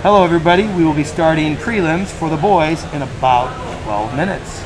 Hello everybody, we will be starting prelims for the boys in about 12 minutes.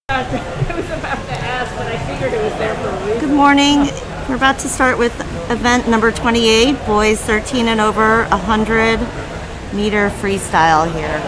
I was about to ask, but I figured it was there for a reason. Good morning. We're about to start with event number 28, boys 13 and over, 100-meter freestyle here.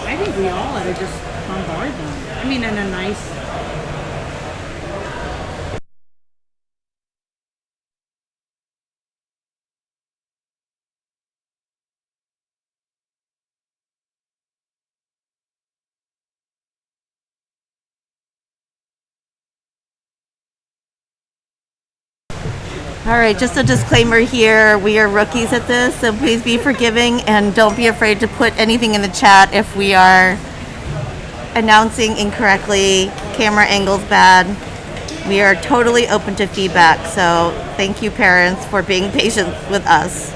I think we all ought to just bombard them. I mean, in a nice. All right, just a disclaimer here. We are rookies at this, so please be forgiving and don't be afraid to put anything in the chat if we are announcing incorrectly, camera angles bad. We are totally open to feedback, so thank you, parents, for being patient with us.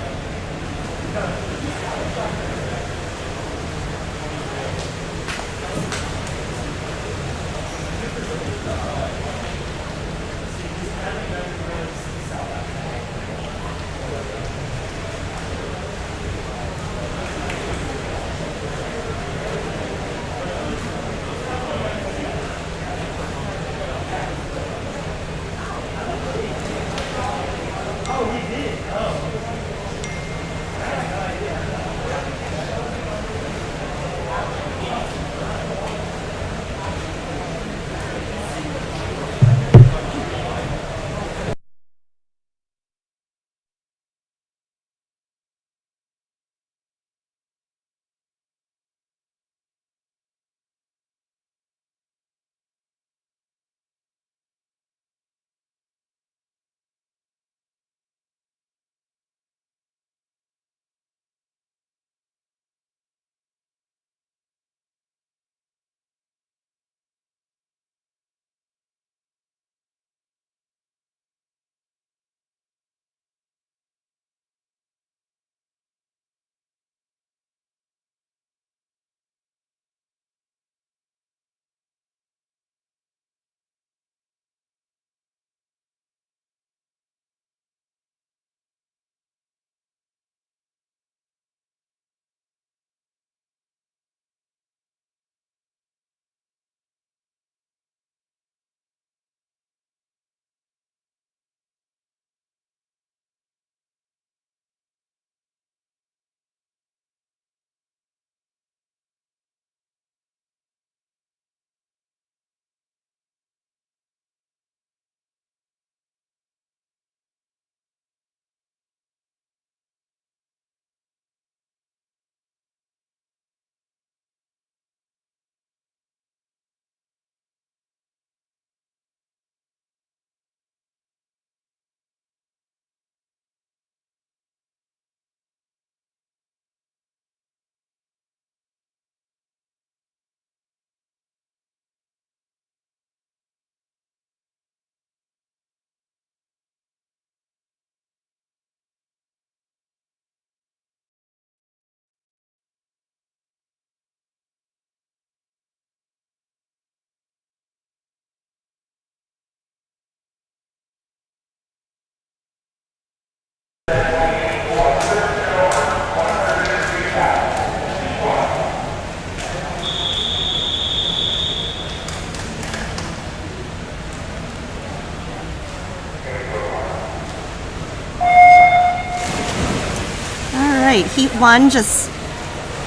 right, heat 1 just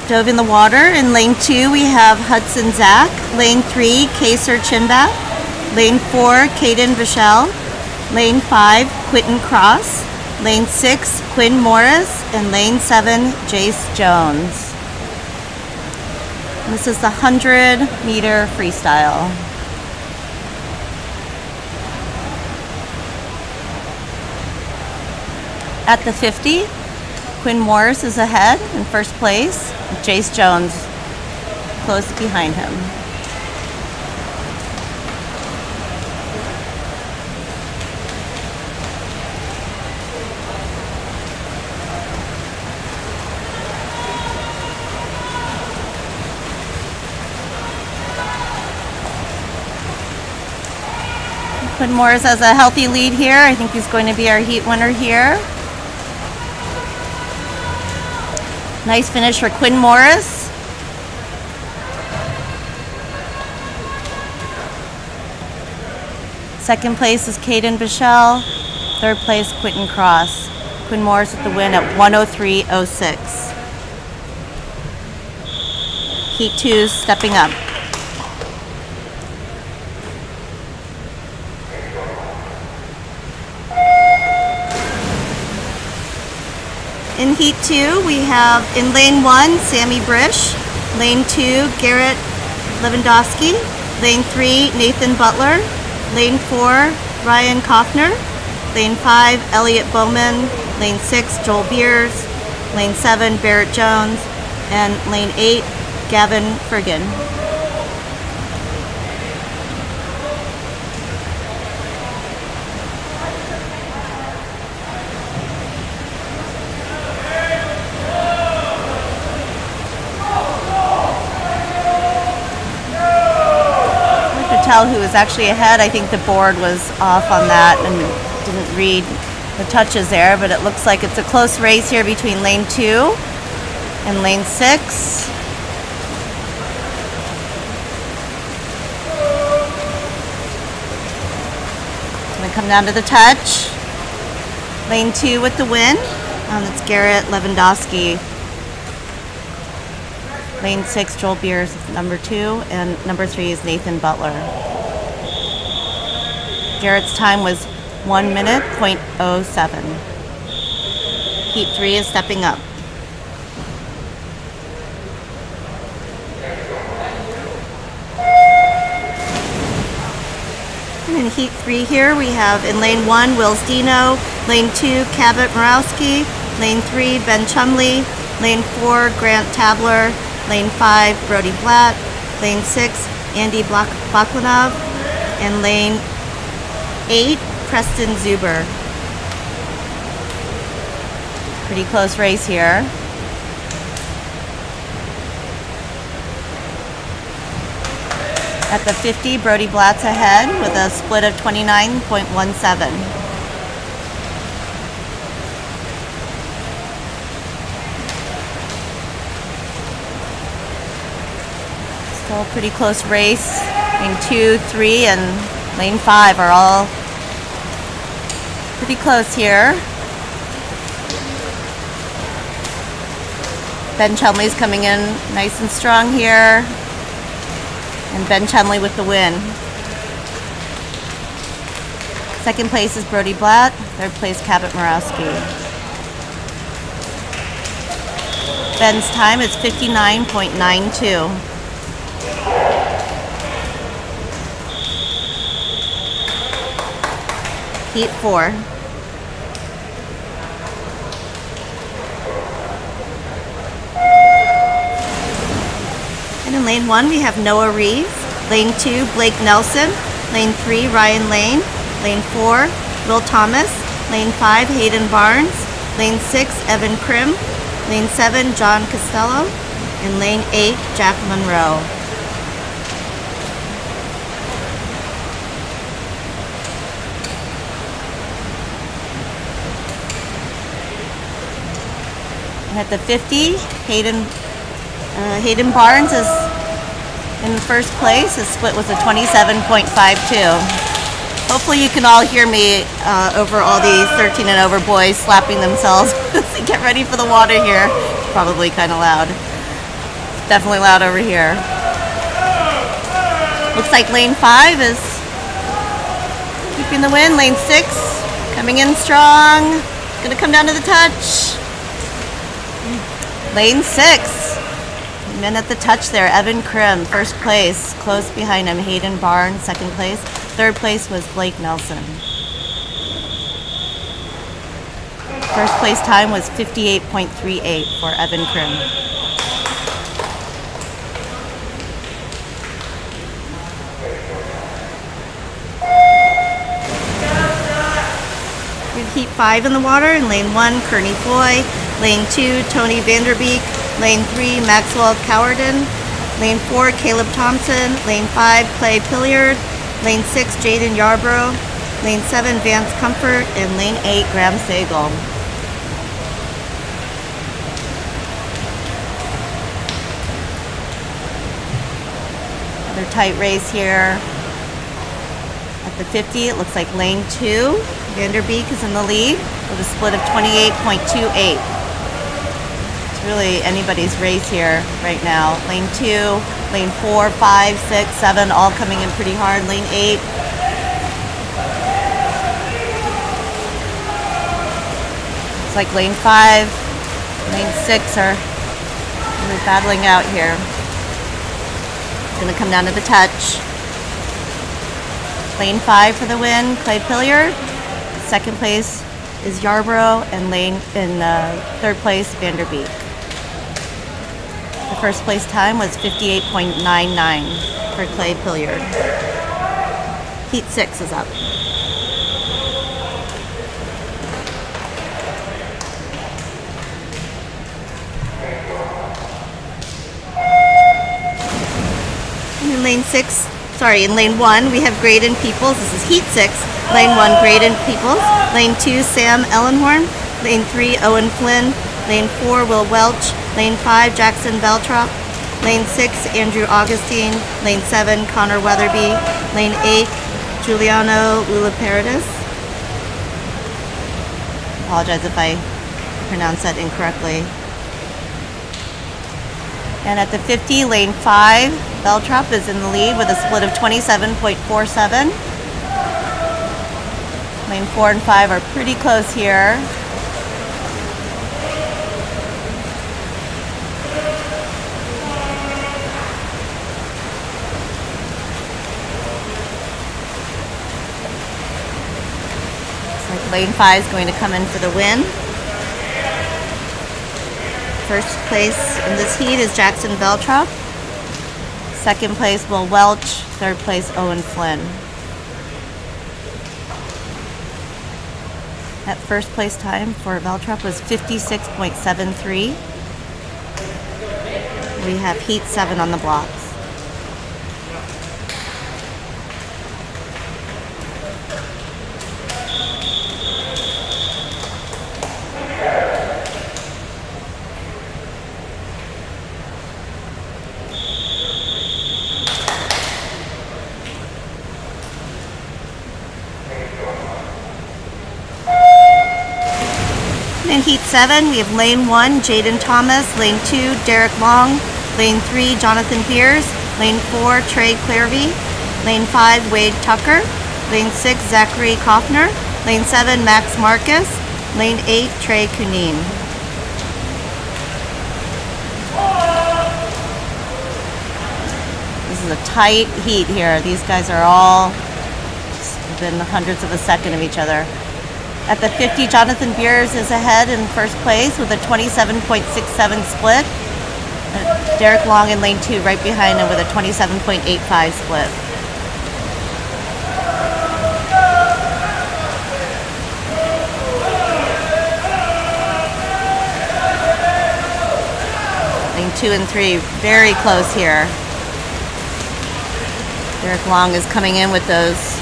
dove in the water. In lane 2, we have Hudson Zach. Lane 3, Kaser Chinbath. Lane 4, Caden Vachel. Lane 5, Quentin Cross. Lane 6, Quinn Morris. And lane 7, Jace Jones. And this is the 100-meter freestyle. At the 50, Quinn Morris is ahead in first place. Jace Jones close behind him. Quinn Morris has a healthy lead here. I think he's going to be our heat winner here. Nice finish for Quinn Morris. Second place is Caden Vachel. Third place, Quentin Cross. Quinn Morris with the win at 1:03.06. Heat 2 stepping up. In Heat 2, we have in Lane 1, Sammy Brish. Lane 2, Garrett Lewandowski. Lane 3, Nathan Butler. Lane 4, Ryan Kaufner. Lane 5, Elliot Bowman. Lane 6, Joel Beers. Lane 7, Barrett Jones. And Lane 8, Gavin Fergan. Tell who was actually ahead. I think the board was off on that and didn't read the touches there, but it looks like it's a close race here between lane 2 and lane 6. It's going to come down to the touch. Lane 2 with the win. It's Garrett Lewandowski. Lane 6, Joel Beers is number 2, and number 3 is Nathan Butler. Garrett's time was 1 minute, .07. Heat 3 is stepping up. And in Heat 3 here, we have in Lane 1, Wills Dino. Lane 2, Cabot Morowski. Lane 3, Ben Chumley. Lane 4, Grant Tabler. Lane 5, Brody Blatt. Lane 6, Andy Baklanov. And lane 8, Preston Zuber. Pretty close race here. At the 50, Brody Blatt's ahead with a split of 29.17. Still a pretty close race. Lane 2, 3, and lane 5 are all pretty close here. Ben Chumley's coming in nice and strong here. And Ben Chumley with the win. Second place is Brody Blatt. Third place, Cabot Morowski. Ben's time is 59.92. Heat 4. And in lane 1, we have Noah Reeves. Lane 2, Blake Nelson. Lane 3, Ryan Lane. Lane 4, Will Thomas. Lane 5, Hayden Barnes. Lane 6, Evan Krim. Lane 7, John Costello. And lane 8, Jack Monroe. At the 50, Hayden Barnes is in first place. His split was a 27.52. Hopefully you can all hear me over all these 13 and over boys slapping themselves to get ready for the water here. Probably kind of loud. Definitely loud over here. Looks like lane 5 is keeping the win. Lane 6 coming in strong. Gonna come down to the touch. Lane 6. Men at the touch there. Evan Krim, first place. Close behind him, Hayden Barnes, second place. Third place was Blake Nelson. First place time was 58.38 for Evan Krim. We have heat 5 in the water. In lane 1, Kearney Foy. Lane 2, Tony Vanderbeek. Lane 3, Maxwell Cowarden. Lane 4, Caleb Thompson. Lane 5, Clay Pilliard. Lane 6, Jaden Yarborough. Lane 7, Vance Comfort. And lane 8, Graham Sagal. Another tight race here. At the 50, it looks like lane 2, Vanderbeek is in the lead with a split of 28.28. It's really anybody's race here right now. Lane 2, lane 4, 5, 6, 7, all coming in pretty hard. Lane 8. It's like lane 5, lane 6 are really battling out here. It's gonna come down to the touch. Lane 5 for the win, Clay Pilliard. Second place is Yarborough, and third place, Vanderbeek. The first place time was 58.99 for Clay Pilliard. Heat 6 is up. In lane 1, we have Graydon Peoples. This is Heat 6. Lane 1, Graydon Peoples. Lane 2, Sam Ellenhorn. Lane 3, Owen Flynn. Lane 4, Will Welch. Lane 5, Jackson Beltrop. Lane 6, Andrew Augustine. Lane 7, Connor Weatherby. Lane 8, Giuliano Lulaparadis. Apologize if I pronounce that incorrectly. And at the 50, lane 5, Beltrop is in the lead with a split of 27.47. Lane 4 and 5 are pretty close here. Looks like lane 5 is going to come in for the win. First place in this heat is Jackson Beltrop. Second place, Will Welch. Third place, Owen Flynn. That first place time for Beltrop was 56.73. We have heat 7 on the blocks. In heat 7, we have lane 1, Jaden Thomas, lane 2, Derek Long, lane 3, Jonathan Pierce, lane 4, Trey Clairvy, lane 5, Wade Tucker, lane 6, Zachary Kaufner, lane 7, Max Marcus, lane 8, Trey Cunine. This is a tight heat here. These guys are all within hundreds of a second of each other. At the 50, Jonathan Beers is ahead in first place with a 27.67 split. Derek Long in lane 2 right behind him with a 27.85 split. Lane 2 and 3 very close here. Derek Long is coming in with those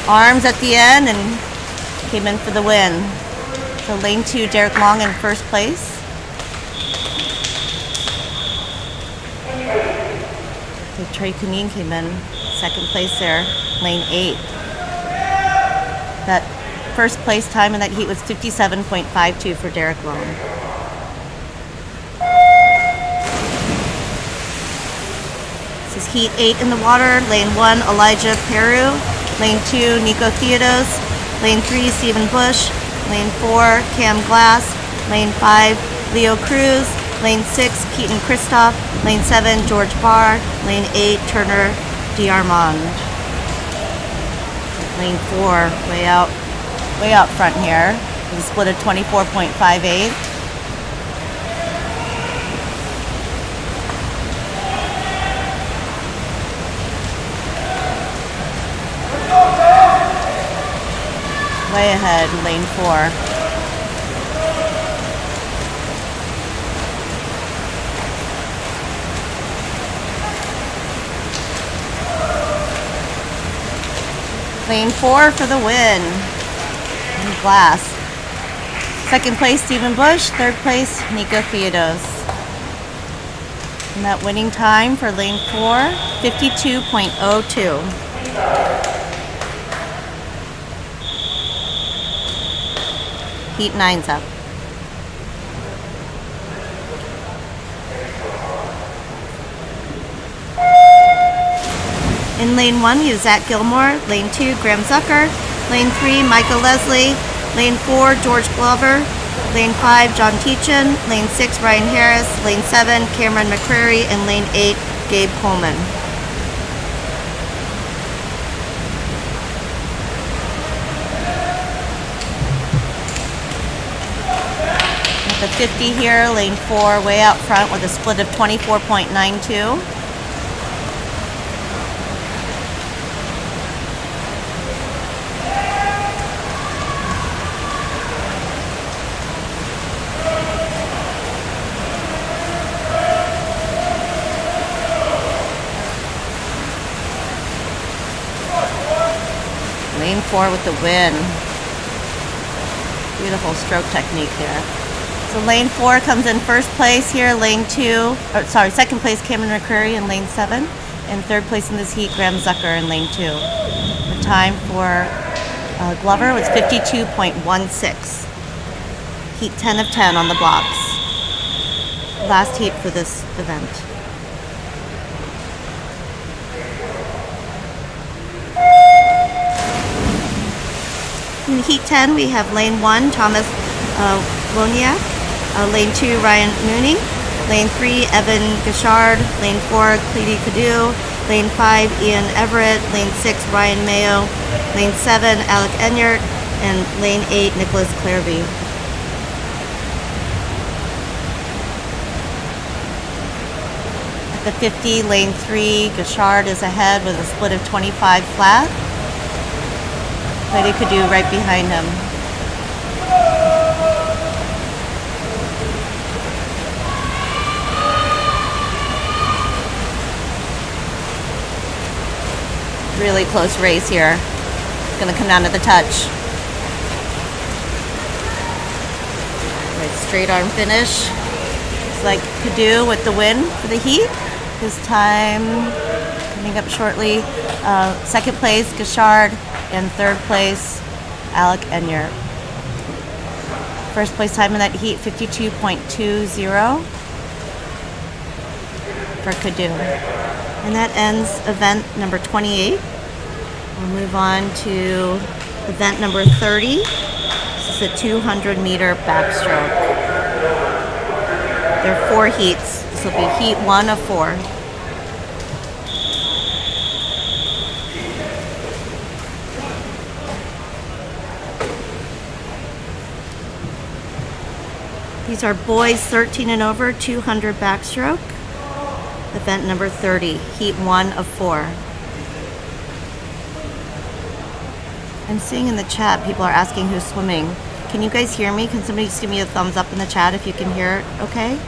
arms at the end and came in for the win. So lane 2, Derek Long in first place. So Trey Cunine came in second place there, lane 8. That first place time in that heat was 57.52 for Derek Long. This is heat 8 in the water. Lane 1, Elijah Peru. Lane 2, Nico Theodos. Lane 3, Stephen Bush. Lane 4, Cam Glass. Lane 5, Leo Cruz. Lane 6, Keaton Christoph. Lane 7, George Barr. Lane 8, Turner D'Armand. Lane 4, way out front here. With a split of 24.58. Way ahead, lane 4. Lane 4 for the win. And Glass. Second place, Stephen Bush. Third place, Nico Theodos. And that winning time for lane 4, 52.02. Heat 9's up. In lane 1, we have Zach Gilmore. Lane 2, Graham Zucker. Lane 3, Michael Leslie. Lane 4, George Glover. Lane 5, John Teachin. Lane 6, Ryan Harris. Lane 7, Cameron McCrary. And lane 8, Gabe Coleman. At the 50 here, lane 4, way out front with a split of 24.92. Lane 4 with the win. Beautiful stroke technique there. So lane 4 comes in first place here. Lane 2, second place Cameron McCrary in lane 7. And third place in this heat, Graham Zucker in lane 2. The time for Glover was 52.16. Heat 10 of 10 on the blocks. Last heat for this event. In heat 10, we have lane 1, Thomas Woniak. Lane 2, Ryan Mooney. Lane 3, Evan Gashard. Lane 4, Cleety Cadu. Lane 5, Ian Everett. Lane 6, Ryan Mayo. Lane 7, Alec Enyart. And lane 8, Nicholas Clairby. At the 50, lane 3, Gashard is ahead with a split of 25 flat. Cleety Cadu right behind him. Really close race here. It's going to come down to the touch. Right, straight arm finish. Looks like Cadu with the win for the heat. His time coming up shortly. Second place, Gashard. And third place, Alec Enyart. First place time in that heat, 52.20 for Cadu. And that ends event number 28. We'll move on to event number 30. This is a 200 meter backstroke. There are 4 heats. This will be heat 1 of 4. These are boys 13 and over, 200 backstroke. Event number 30, heat 1 of 4. I'm seeing in the chat people are asking who's swimming. Can you guys hear me? Can somebody just give me a thumbs up in the chat if you can hear it okay?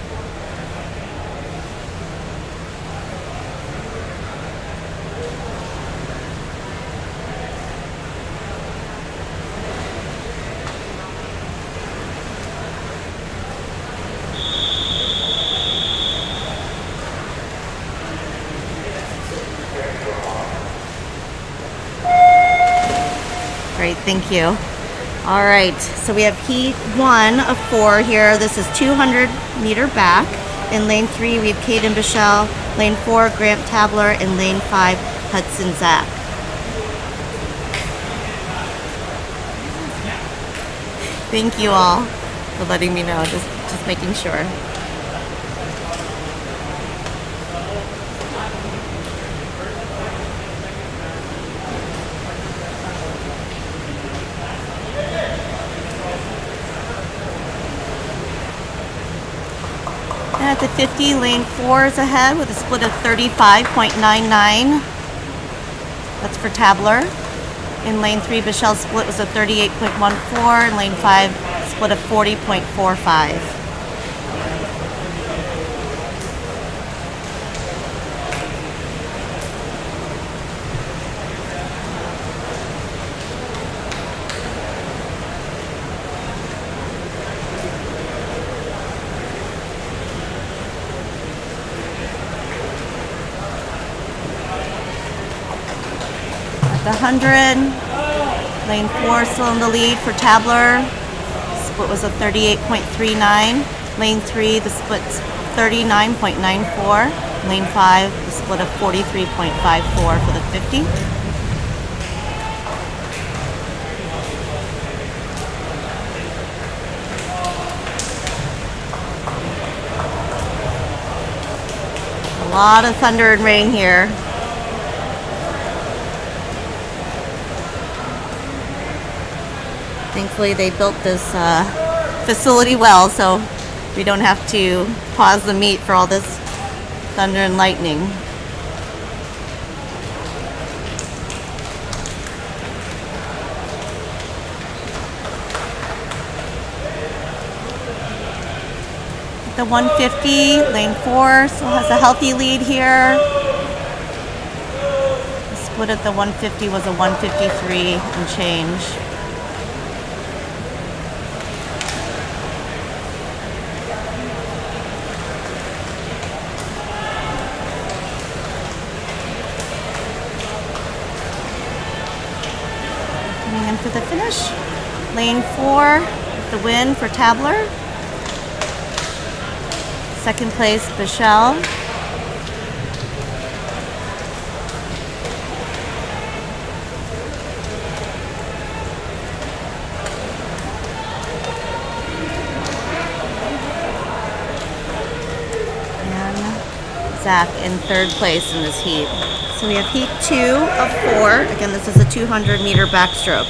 Great. thank you. All right, so we have heat 1 of 4 here. This is 200-meter back. In lane 3, we have Caden Bichelle. Lane 4, Grant Tabler. And lane 5, Hudson Zach. Thank you all for letting me know, just making sure. And at the 50, lane 4 is ahead with a split of 35.99. That's for Tabler. In lane 3, Bichelle's split was a 38.14. In lane 5, split of 40.45. The 100, lane 4 still in the lead for Tabler. Split was a 38.39. Lane 3, the split's 39.94. Lane 5, the split of 43.54 for the 50. A lot of thunder and rain here. Thankfully, they built this facility well, so we don't have to pause the meet for all this thunder and lightning. The 150, lane 4 still has a healthy lead here. The split at the 150 was a 153 and change. For the finish, lane 4, the win for Tabler. Second place, Bichelle. And Zach in third place in this heat. So we have heat 2 of 4. Again, this is a 200-meter backstroke.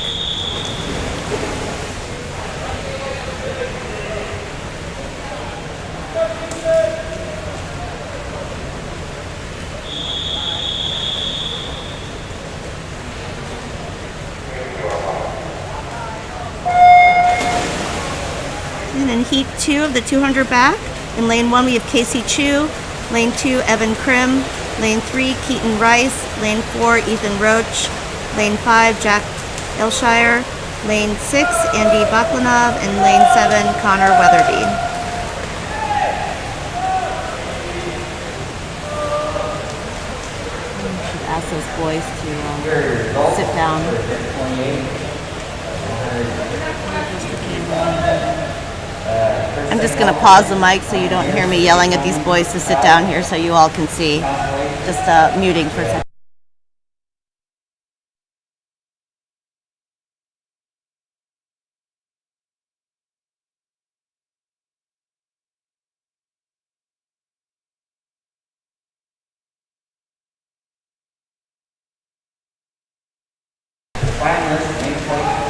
And in heat 2 of the 200 back, in lane 1 we have Casey Chu, lane 2 Evan Krim, lane 3 Keaton Rice, lane 4 Ethan Roach, lane 5 Jack Elshire, lane 6 Andy Baklanov, and lane 7 Connor Weatherby. I should ask those boys to sit down. I'm just going to pause the mic so you don't hear me yelling at these boys to sit down here so you all can see. Just muting for a second.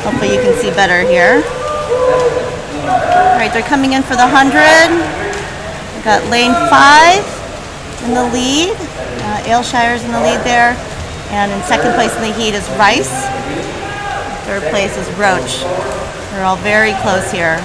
Hopefully you can see better here. All right, they're coming in for the 100. We've got lane 5 in the lead. Aylshire's in the lead there. And in second place in the heat is Rice. Third place is Roach. They're all very close here.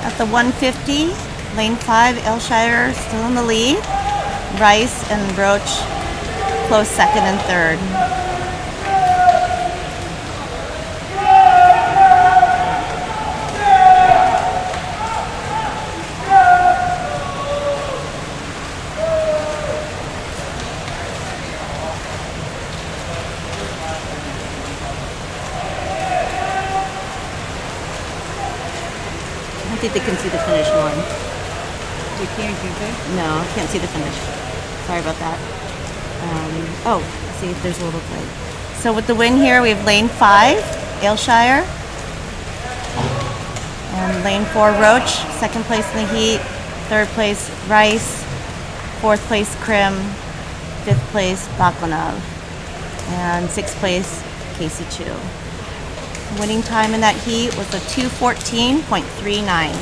At the 150, Lane 5, Aylshire still in the lead. Rice and Roach close second and third. I don't think they can see the finish line. You can't, can they? No, can't see the finish. Sorry about that. Oh, see, there's a little plate. So with the win here, we have lane 5, Aylshire. And lane 4, Roach. Second place in the heat. Third place, Rice. Fourth place, Krim. Fifth place, Baklanov. And sixth place, Casey Chu. Winning time in that heat was a 2:14.39.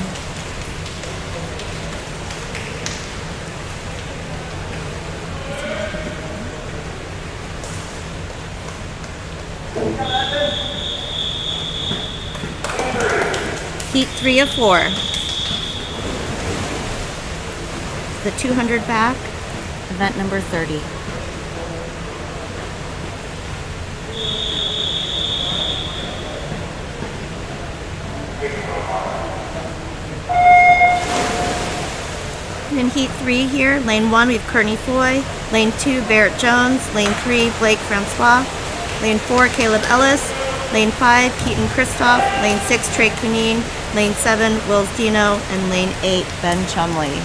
Heat 3 of 4. The 200 back, event number 30. In heat 3 here, lane 1 we have Kearney Foy, lane 2 Barrett Jones, lane 3 Blake Francois, lane 4 Caleb Ellis, lane 5 Keaton Christoph, lane 6 Trey Cunin, lane 7 Wills Dino, and lane 8 Ben Chumley.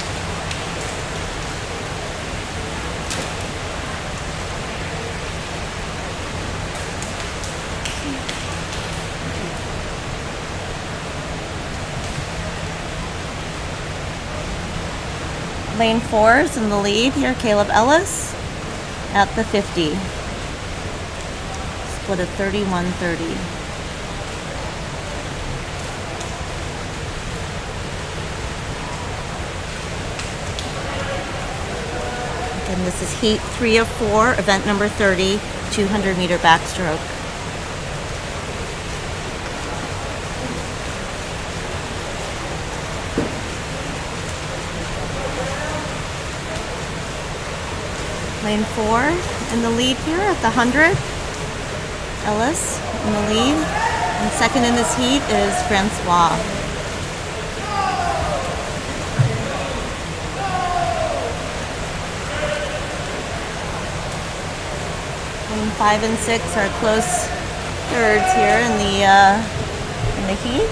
Lane 4 is in the lead here, Caleb Ellis at the 50. Split at 31:30. Again, this is heat 3 of 4, event number 30, 200-meter backstroke. Lane 4 in the lead here at the 100. Ellis in the lead. And second in this heat is Francois. Lane 5 and 6 are close thirds here in the heat.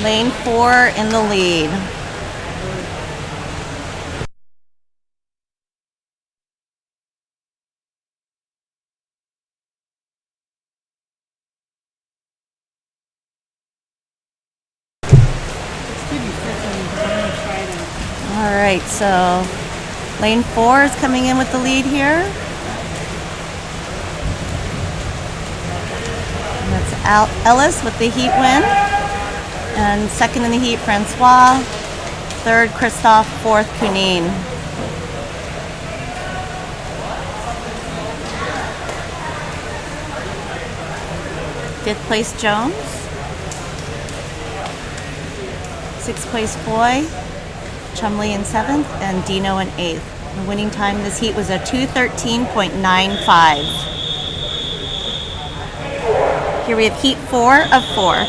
Lane 4 in the lead. All right, so lane 4 is coming in with the lead here. And that's Ellis with the heat win. And second in the heat, Francois. Third, Christoph. Fourth, Cunin. Fifth place, Jones. Sixth place, Foy. Chumley in seventh, and Dino in eighth. The winning time in this heat was a 2:13.95. Here we have heat 4 of 4.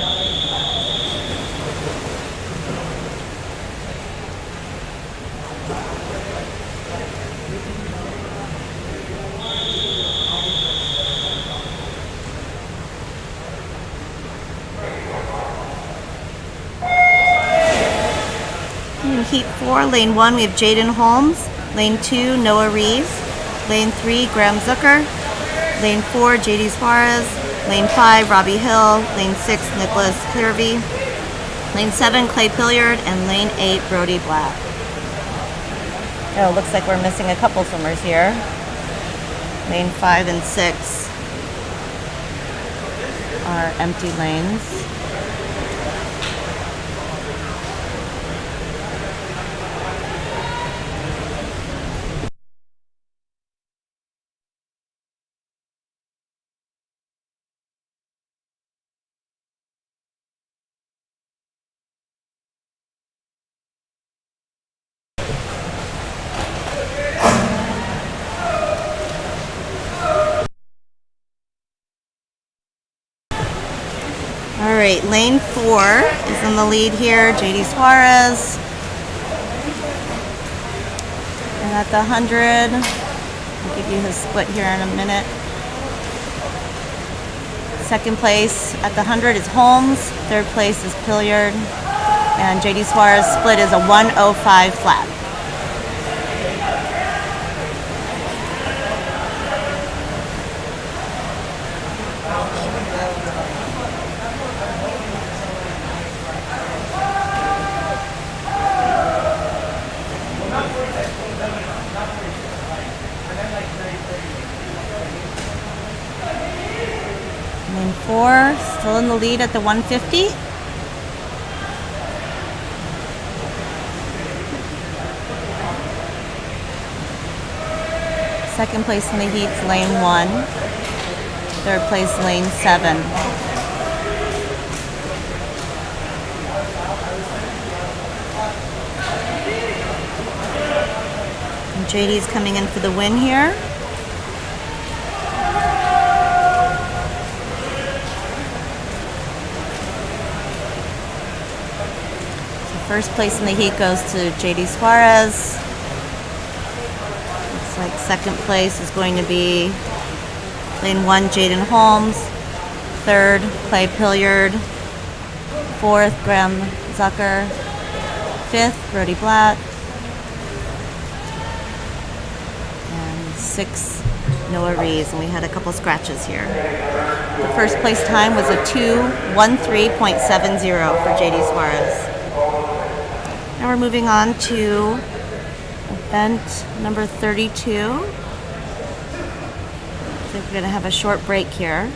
In heat 4, lane 1, we have Jaden Holmes. Lane 2, Noah Reeves. Lane 3, Graham Zucker. Lane 4, JD Suarez. Lane 5, Robbie Hill. Lane 6, Nicholas Clearvey. Lane 7, Clay Pilliard. And lane 8, Brody Black. Oh, looks like we're missing a couple swimmers here. Lane 5 and 6 are empty lanes. right, lane 4 is in the lead here, JD Suarez. And at the 100, I'll give you his split here in a minute. Second place at the 100 is Holmes. Third place is Pilliard. And JD Suarez split is a 105 flat. Lane 4, still in the lead at the 150. Second place in the heat's lane 1. Third place, lane 7. And JD's coming in for the win here. First place in the heat goes to JD Suarez. Looks like second place is going to be lane 1, Jaden Holmes. Third, Clay Pilliard. Fourth, Graham Zucker. Fifth, Brody Blatt. And sixth, Noah Reeves. And we had a couple scratches here. The first place time was a 2:13.70 for JD Suarez. Now we're moving on to event number 32. I think we're going to have a short break here.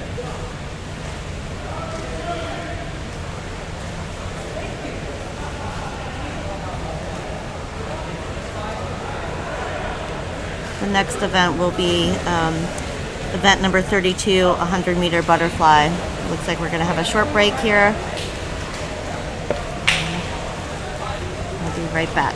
The next event will be event number 32, 100-meter butterfly. Looks like we're going to have a short break here. We'll be right back.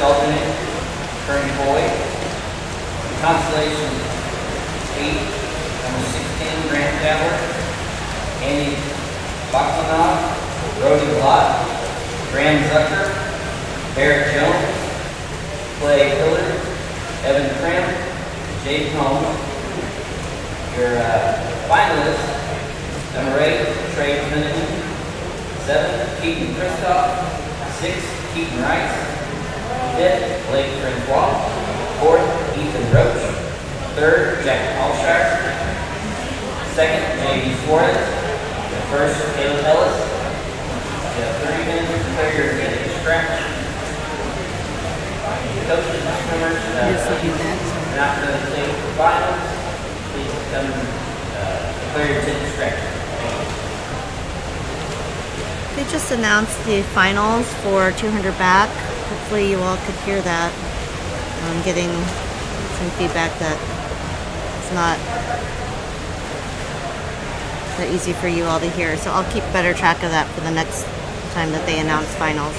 alternate, current boy. Constellation 8, number 16, Grant Tabler. Andy Baklanov, Brody Lott, Graham Zucker, Barrett Jones, Clay Hillard, Evan Krim, Jake Holmes. Your finalists, number 8, Trey Finnegan, 7, Keaton Kristoff, 6, Keaton Rice, 5th, Blake Francois, 4th, Ethan Roach, 3rd, Jack Alshire, 2nd, J.D. Suarez, 1st, Caleb Ellis. You have 30 minutes to clear your getting scratch. Coaches and swimmers, Yes, I do that. and after the state finals, please come clear your getting scratch. They just announced the finals for 200 back. Hopefully you all could hear that. I'm getting some feedback that it's not that easy for you all to hear. So I'll keep better track of that for the next time that they announce finals.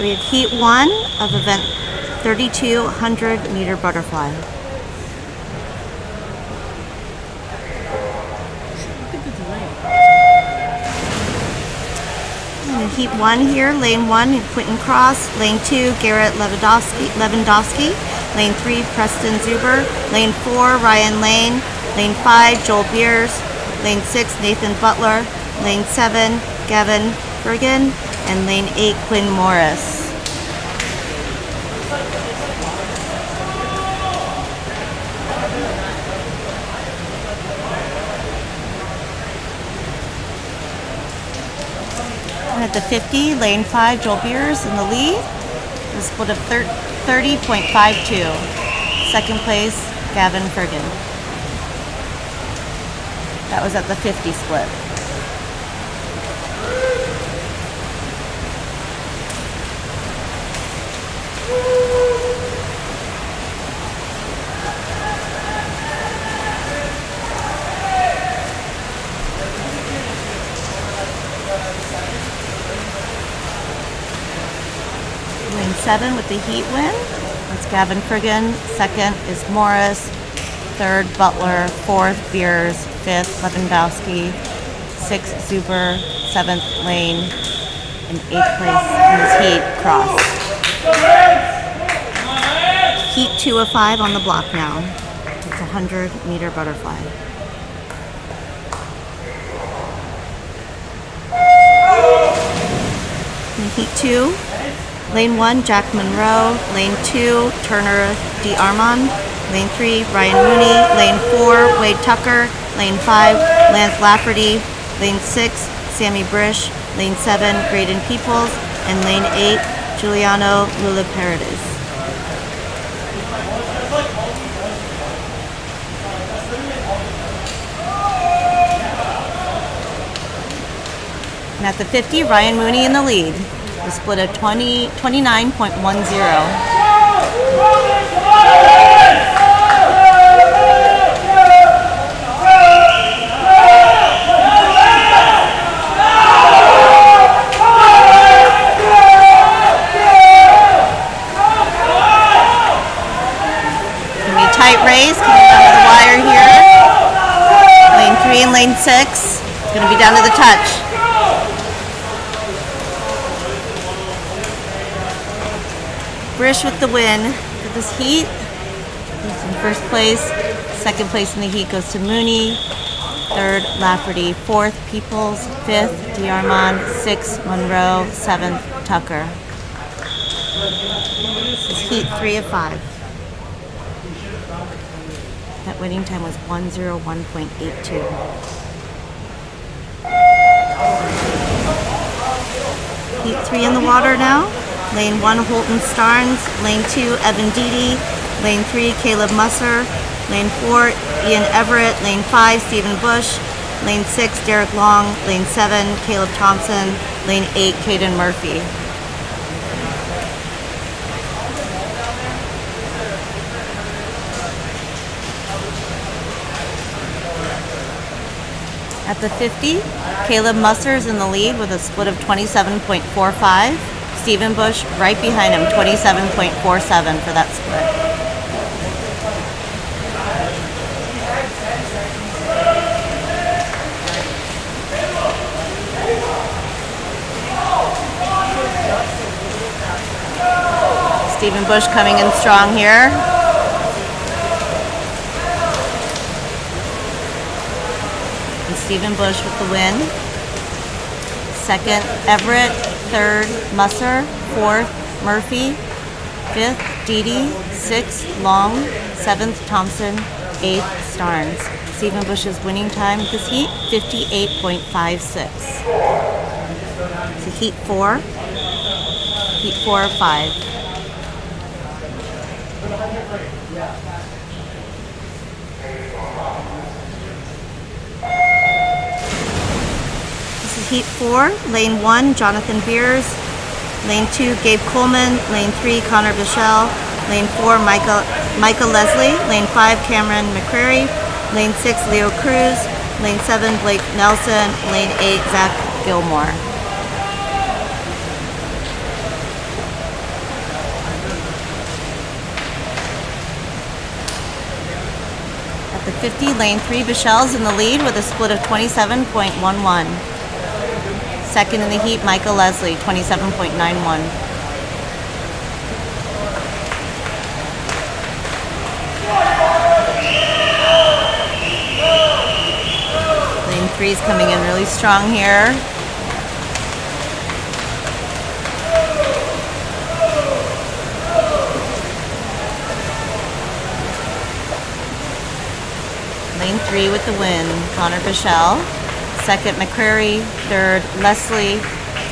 We have heat 1 of event 3200 meter butterfly. And heat 1 here, lane 1, Quentin Cross, lane 2, Garrett Lewandowski, Lane 3, Preston Zuber. Lane 4, Ryan Lane. Lane 5, Joel Beers. Lane 6, Nathan Butler. Lane 7, Gavin Bergen. And lane 8, Quinn Morris. And at the 50, lane 5, Joel Beers in the lead. A split of 30.52. Second place, Gavin Fergan. That was at the 50 split. Lane 7 with the heat win. That's Gavin Friggin. Second is Morris. Third, Butler. Fourth, Beers. Fifth, Lewandowski. Sixth, Zuber. Seventh, Lane. And eighth place in this heat, Cross. Heat 2 of 5 on the block now. It's a 100-meter butterfly. In heat 2, lane 1, Jack Monroe. Lane 2, Turner D. Armand. Lane 3, Ryan Mooney. Lane 4, Wade Tucker. Lane 5, Lance Lafferty. Lane 6, Sammy Brish. Lane 7, Graydon Peoples. And lane 8, Giuliano Lula Paredes. And at the 50, Ryan Mooney in the lead. A split of 29.10. Tight race coming down to the wire here. Lane 3 and lane 6. It's going to be down to the touch. Brish with the win for this heat. He's in first place. Second place in the heat goes to Mooney. Third, Lafferty. Fourth, Peoples. Fifth, D'Armond. Sixth, Monroe. Seventh, Tucker. This is heat 3 of 5. That winning time was 1:01.82. Heat 3 in the water now. Lane 1, Holton Starnes. Lane 2, Evan Deedy. Lane 3, Caleb Musser. Lane 4, Ian Everett. Lane 5, Stephen Bush. Lane 6, Derek Long. Lane 7, Caleb Thompson. Lane 8, Caden Murphy. At the 50, Caleb Musser is in the lead with a split of 27.45. Stephen Bush right behind him, 27.47 for that split. Stephen Bush coming in strong here. Stephen Bush with the win. Second, Everett. Third, Musser. Fourth, Murphy. Fifth, Deedy. Sixth, Long. Seventh, Thompson. Eighth, Starnes. Stephen Bush's winning time this heat, 58.56. So heat 4. Heat 4 of 5. Heat 4, lane 1, Jonathan Beers. Lane 2, Gabe Coleman. Lane 3, Connor Bichelle. Lane 4, Michael Leslie. Lane 5, Cameron McCrary. Lane 6, Leo Cruz. Lane 7, Blake Nelson. Lane 8, Zach Gilmore. At the 50, lane 3, Bichelle's in the lead with a split of 27.11. Second in the heat, Michael Leslie, 27.91. 3 is coming in really strong here. Lane 3 with the win, Connor Bichelle. Second, McCrary. Third, Leslie.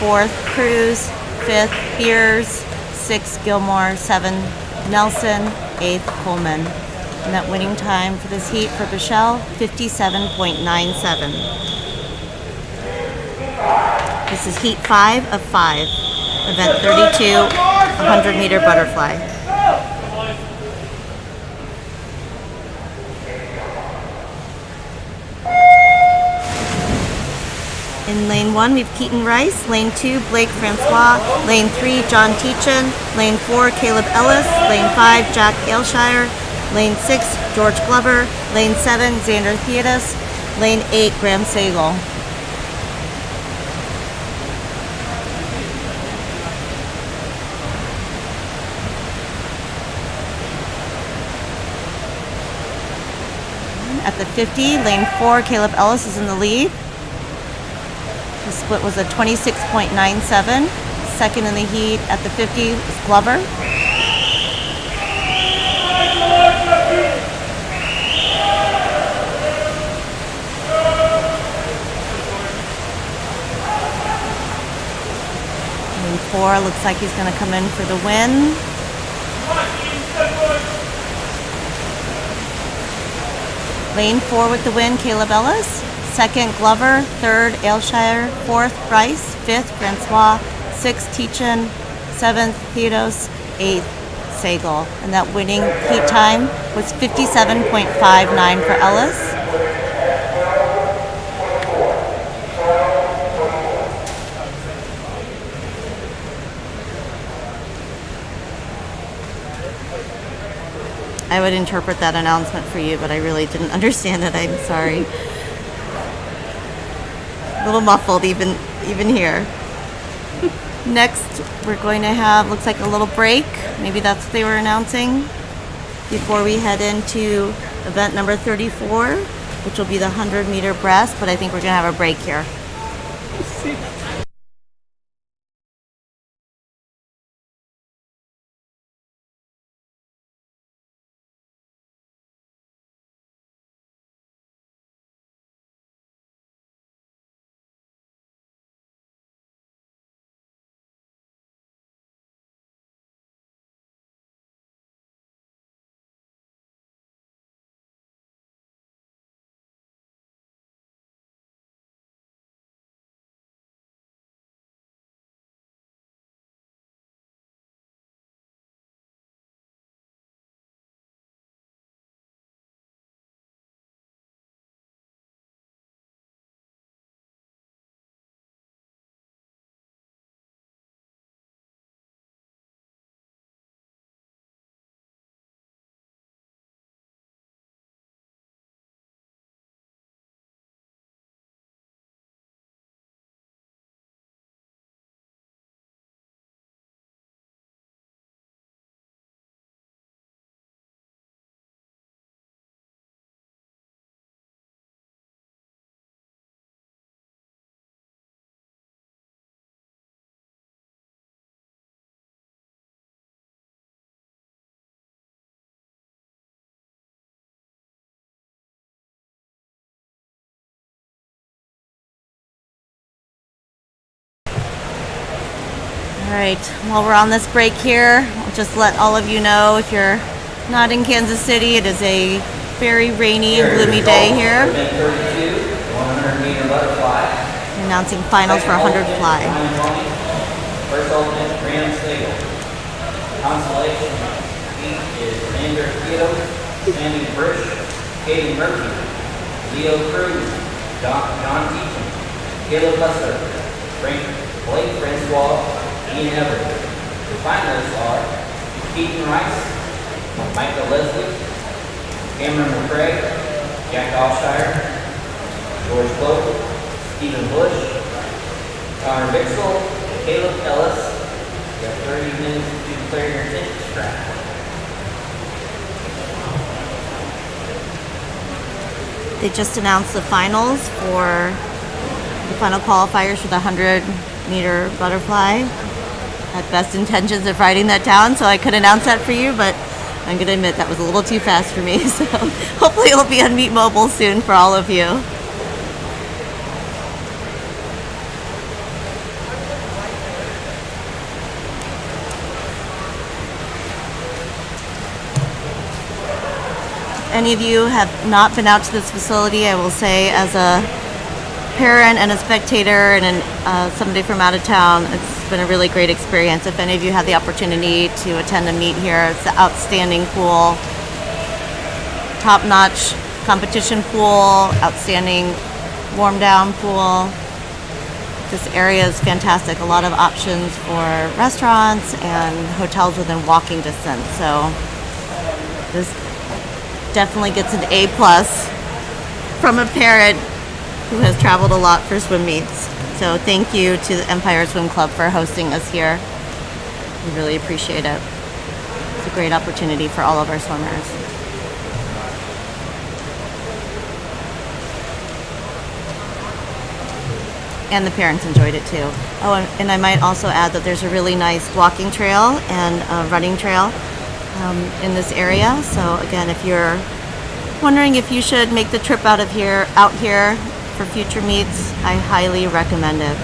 Fourth, Cruz. Fifth, Beers. Sixth, Gilmore. 7, Nelson. 8th, Coleman. And that winning time for this heat for Bichelle, 57.97. This is heat 5 of 5. Event 32, 100-meter butterfly. In lane 1, we have Keaton Rice. Lane 2, Blake Francois. Lane 3, John Teachin. Lane 4, Caleb Ellis. Lane 5, Jack Ailshire. Lane 6, George Glover. Lane 7, Xander Theodis. Lane 8, Graham Sagal. At the 50, lane 4, Caleb Ellis is in the lead. The split was a 26.97. Second in the heat at the 50 is Glover. Lane 4 looks like he's going to come in for the win. Lane 4 with the win, Caleb Ellis. Second, Glover. Third, Ailshire. Fourth, Rice. Fifth, Francois. Sixth, Teachin. Seventh, Theodos. Eighth, Sagal. And that winning heat time was 57.59 for Ellis. I would interpret that announcement for you, but I really didn't understand it. I'm sorry. A little muffled even here. Next, we're going to have, looks like a little break. Maybe that's what they were announcing before we head into event number 34, which will be the 100-meter breast, but I think we're going to have a break here. All right, while we're on this break here, I'll just let all of you know, if you're not in Kansas City, it is a very rainy and gloomy day here. Event 32, 100-meter butterfly. Announcing finals for 100 fly. First alternate, Graham Sagal. Consolation heat is Xander Theodis, Sandy Brish, Katie Murphy, Leo Cruz, John Teachin, Caleb Lesser, Blake Francois, Ian Everett. The finalists are Keaton Rice, Michael Leslie, Cameron McCrae, Jack Alshire, George Glover, Stephen Bush, Connor Bixel, Caleb Ellis. You have 30 minutes to declare your intent to strap. They just announced the finals for the final qualifiers for the 100-meter butterfly. Had best intentions of writing that down, so I could announce that for you, but I'm going to admit that was a little too fast for me. So hopefully it'll be on Meet Mobile soon for all of you. Any of you have not been out to this facility, I will say as a parent and a spectator and somebody from out of town, it's been a really great experience. If any of you have the opportunity to attend a meet here, it's an outstanding pool, top-notch competition pool, outstanding warm-down pool. This area is fantastic. A lot of options for restaurants and hotels within walking distance. So this definitely gets an A+ from a parent who has traveled a lot for swim meets. So thank you to the Empire Swim Club for hosting us here. We really appreciate it. It's a great opportunity for all of our swimmers. And the parents enjoyed it too. Oh, and I might also add that there's a really nice walking trail and a running trail in this area. So again, if you're wondering if you should make the trip out here for future meets, I highly recommend it.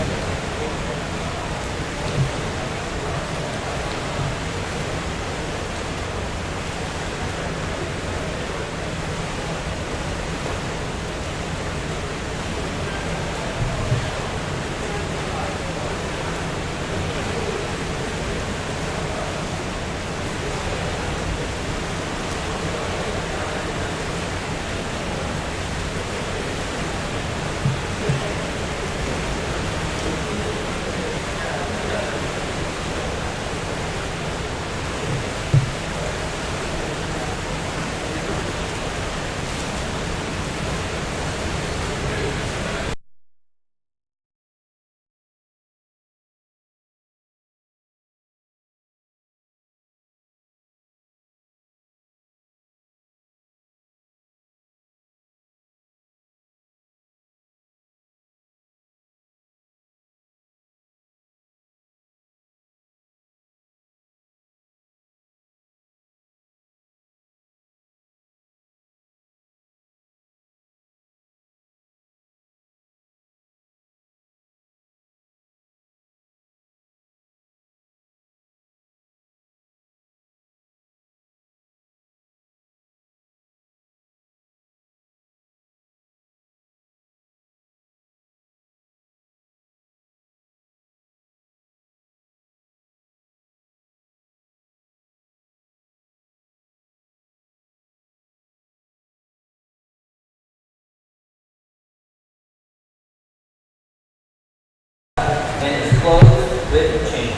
And it's closed with change.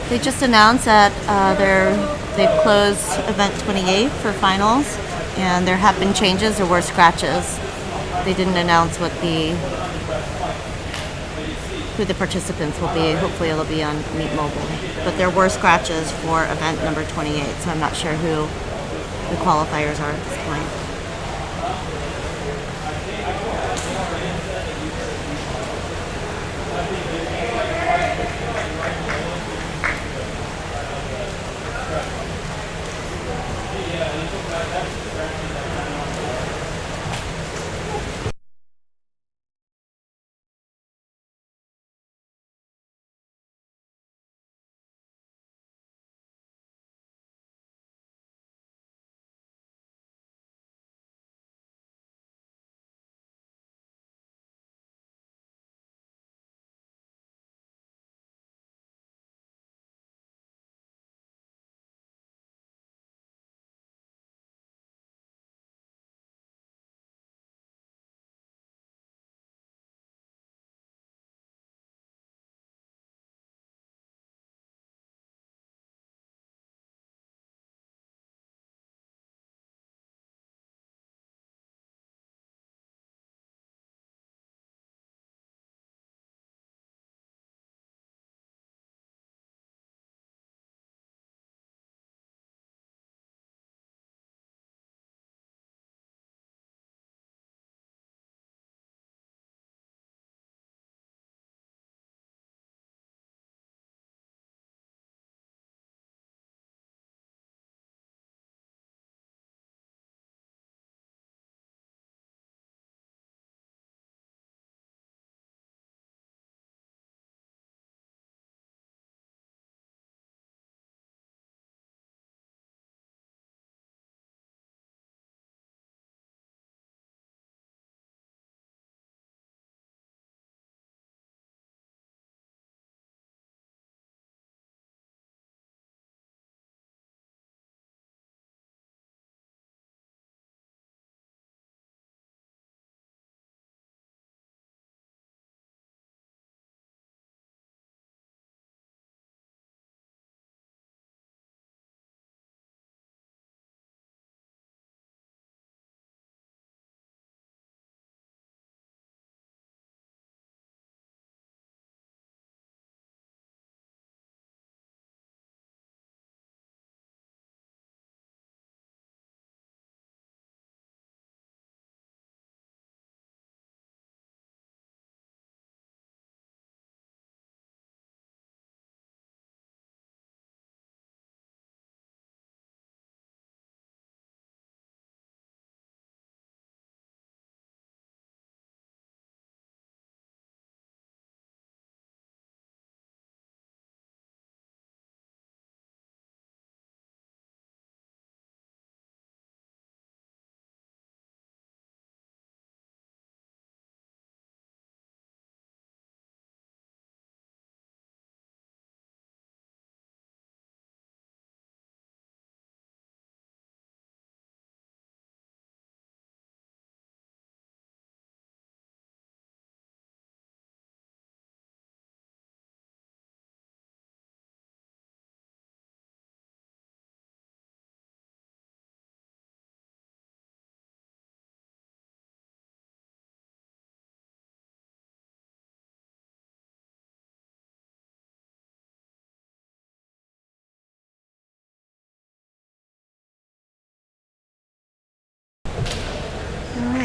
They just announced that they've closed event 28 for finals, and there have been changes. There were scratches. They didn't announce who the participants will be. Hopefully it'll be on Meet Mobile. But there were scratches for event number 28, so I'm not sure who the qualifiers are at this point.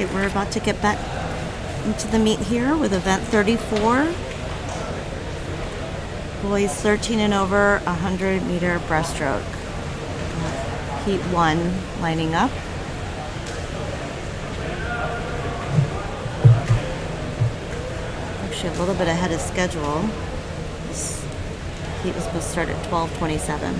right, we're about to get back into the meet here with event 34. Boys 13 and over, 100-meter breaststroke. Heat 1 lining up. Actually a little bit ahead of schedule. This heat was supposed to start at 12:27.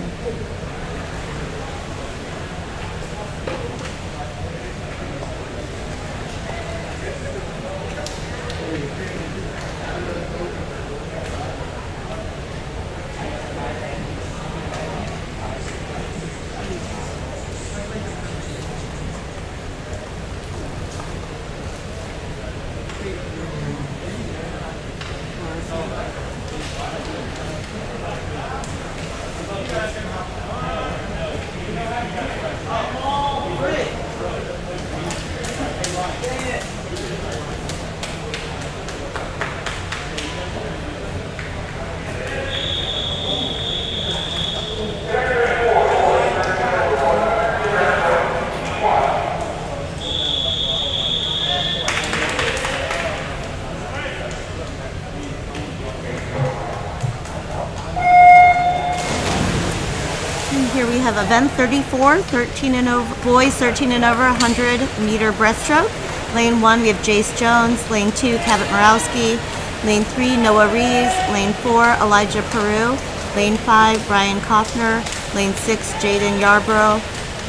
Here we have event 34, 13 and over, boys 13 and over, 100-meter breaststroke. Lane 1, we have Jace Jones. Lane 2, Cabot Morowski. Lane 3, Noah Reeves. Lane 4, Elijah Peru. Lane 5, Brian Kaufner. Lane 6, Jaden Yarbrough.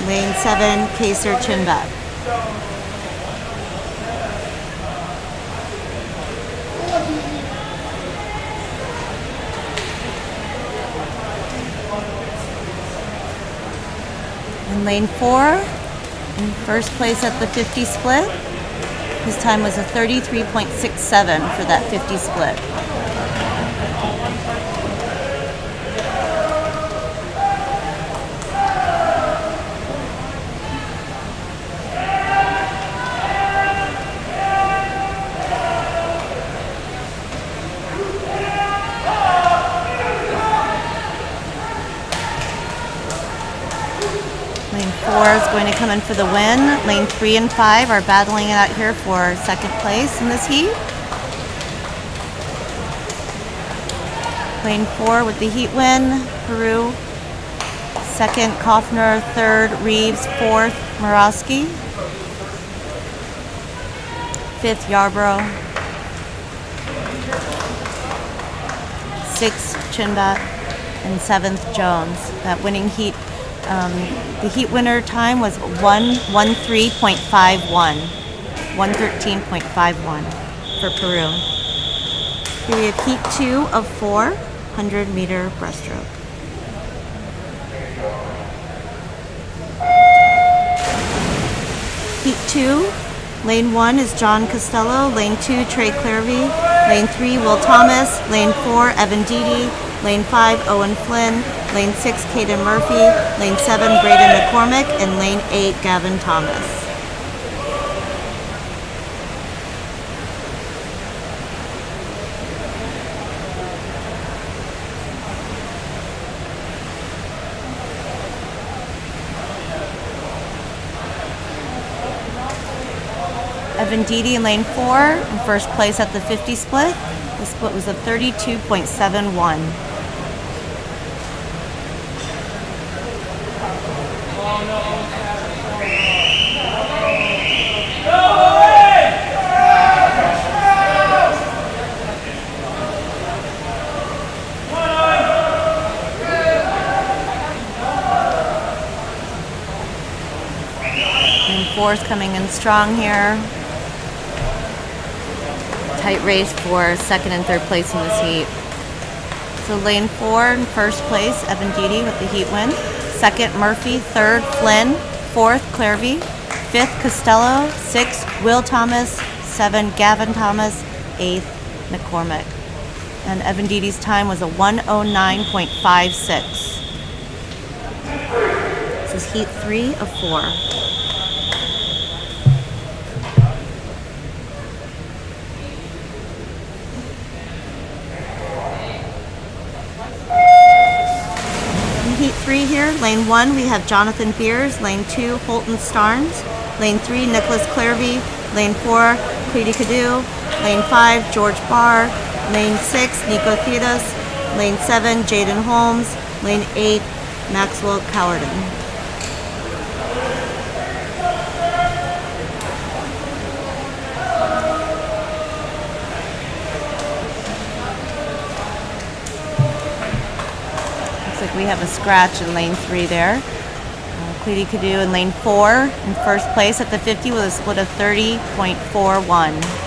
Lane 7, Kaser Chinbat. In lane 4, in first place at the 50 split. His time was a 33.67 for that 50 split. Lane 4 is going to come in for the win. Lane 3 and 5 are battling it out here for second place in this heat. Lane 4 with the heat win, Peru. Second, Kaufner. Third, Reeves. Fourth, Morowski. Fifth, Yarbrough. Sixth, Chinbat. And seventh, Jones. That winning heat. The heat winner time was 113.51. 113.51 for Peru. Here we have heat 2 of 4, 100-meter breaststroke. Heat 2, lane 1 is John Costello, lane 2 Trey Clairvy, lane 3 Will Thomas, lane 4 Evan Deedy, lane 5 Owen Flynn, lane 6 Caden Murphy, lane 7 Braden McCormick, and lane 8 Gavin Thomas. Evan Deedy in lane 4, in first place at the 50 split. The split was a 32.71. Lane 4 is coming in strong here. Tight race for second and third place in this heat. So lane 4 in first place, Evan Deedy with the heat win. Second, Murphy. Third, Flynn. Fourth, Clairvy. Fifth, Costello. Sixth, Will Thomas. 7, Gavin Thomas. 8th, McCormick. And Evan Deedy's time was a 109.56. This is heat 3 of 4. Heat 3 here. Lane 1, we have Jonathan Beers. Lane 2, Holton Starnes. Lane 3, Nicholas Clairvy. Lane 4, Quidi Cadu. Lane 5, George Barr. Lane 6, Nico Thetis. Lane 7, Jaden Holmes. Lane 8, Maxwell Cowarden. Looks like we have a scratch in lane 3 there. Quidi Cadu in lane 4 in first place at the 50 with a split of 30.41.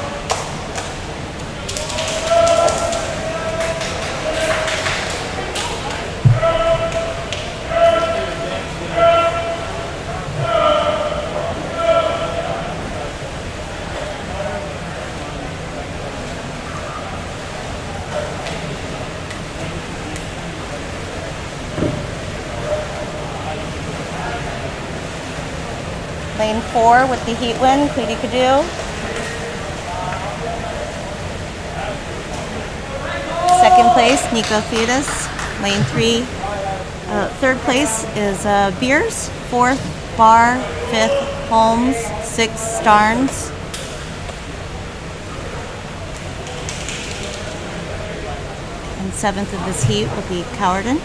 Lane 4 with the heat win, Quidi Cadu. Second place, Nico Thetis. Lane 3. Third place is Beers. Fourth, Barr. Fifth, Holmes. Sixth, Starnes. And seventh of this heat will be Cowarden.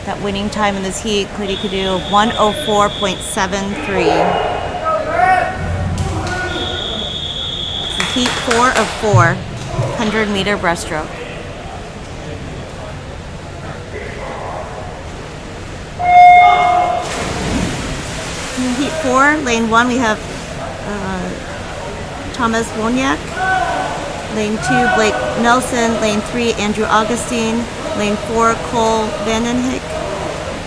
That winning time in this heat, Quidi Cadu, 1:04.73. This is heat 4 of 4, 100-meter breaststroke. In heat 4, lane 1, we have Thomas Woniak. Lane 2, Blake Nelson. Lane 3, Andrew Augustine. Lane 4, Cole Vandenhijk.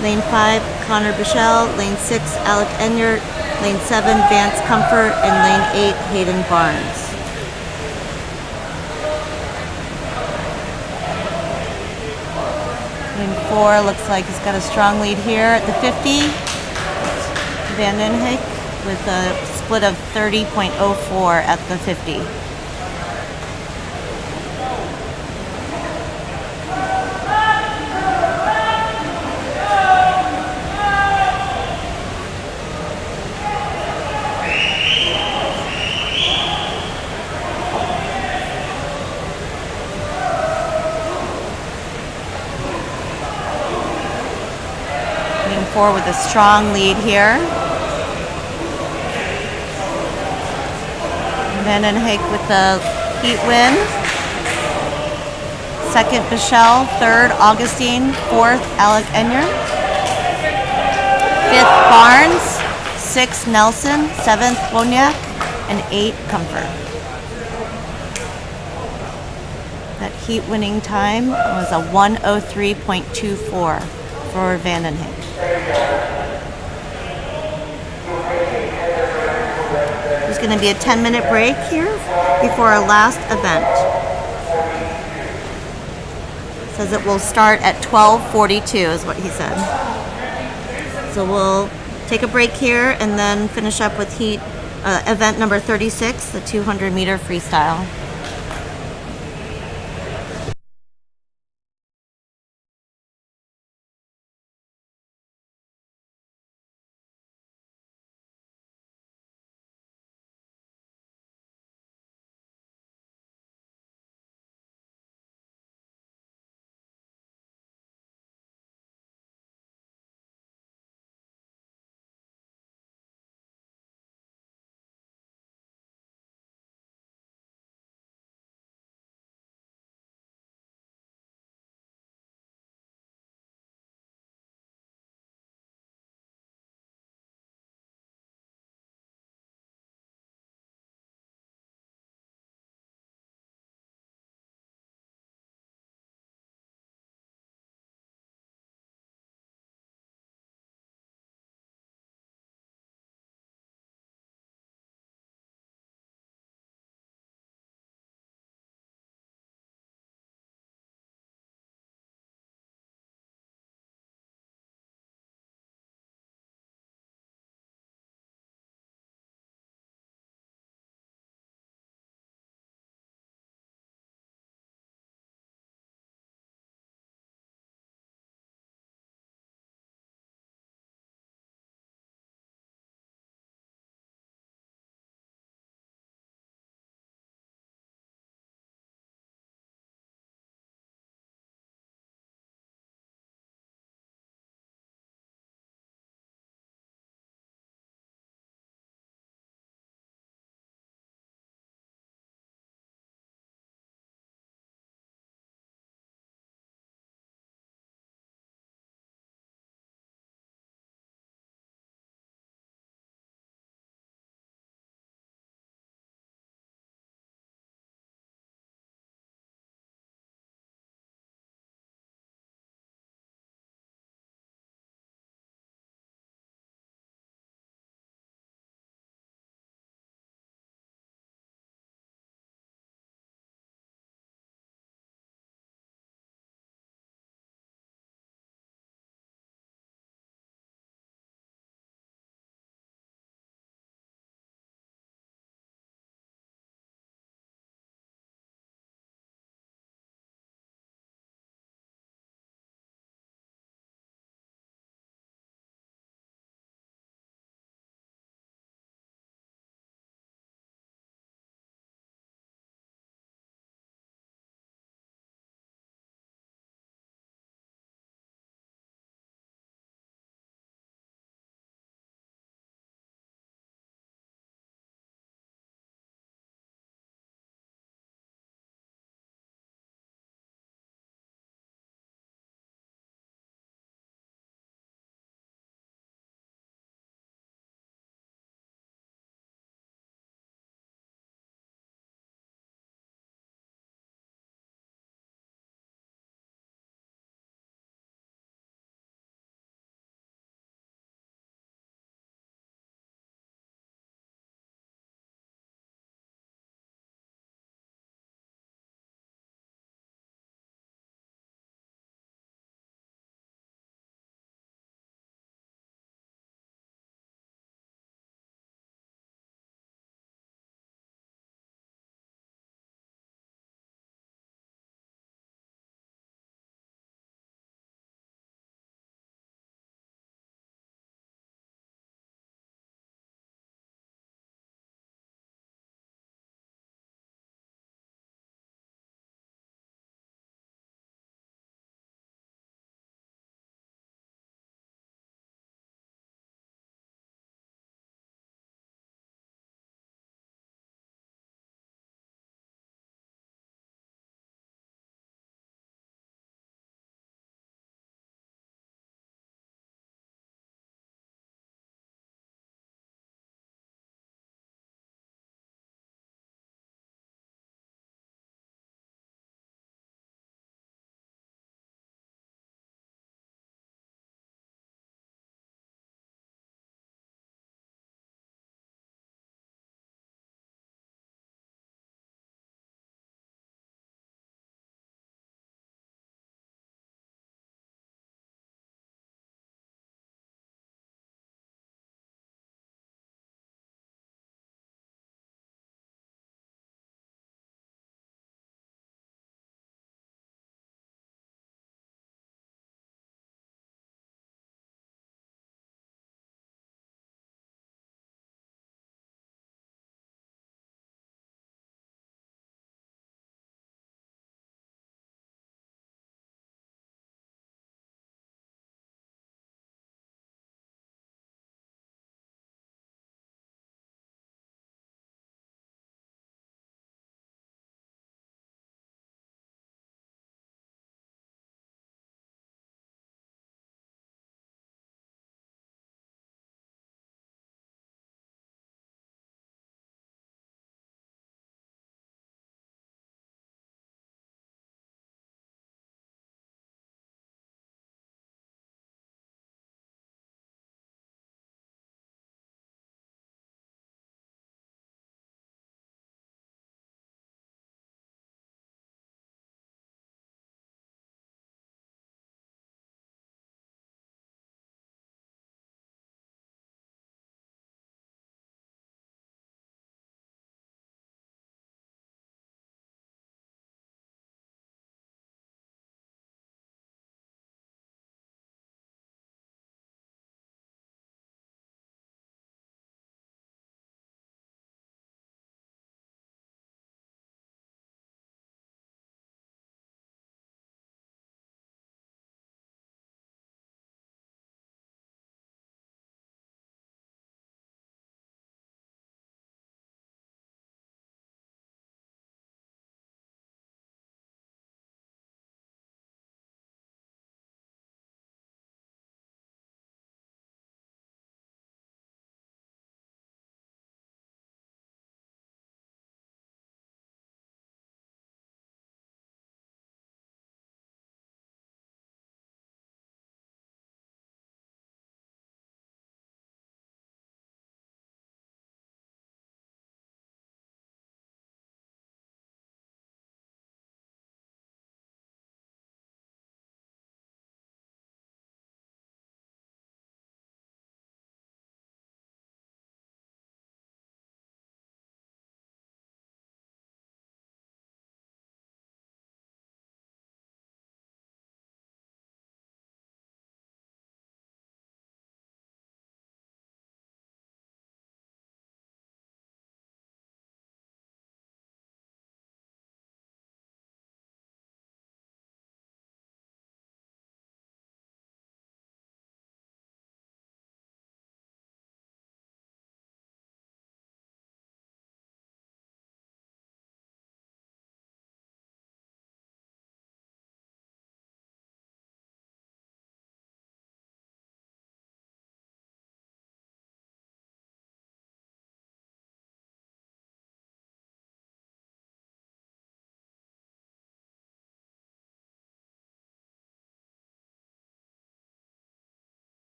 Lane 5, Connor Bichelle. Lane 6, Alec Enyart. Lane 7, Vance Comfort. And lane 8, Hayden Barnes. Lane 4 looks like he's got a strong lead here at the 50. Vandenhijk with a split of 30.04 at the 50. Lane 4 with a strong lead here. Vandenhijk with the heat win. Second, Bichelle. Third, Augustine. Fourth, Alec Enyart. Fifth, Barnes. Sixth, Nelson. Seventh, Woniak. And 8, Comfort. That heat winning time was a 1:03.24 for Vandenhijk. There's going to be a 10-minute break here before our last event. It says it will start at 12:42 is what he said. So we'll take a break here and then finish up with event number 36, the 200-meter freestyle.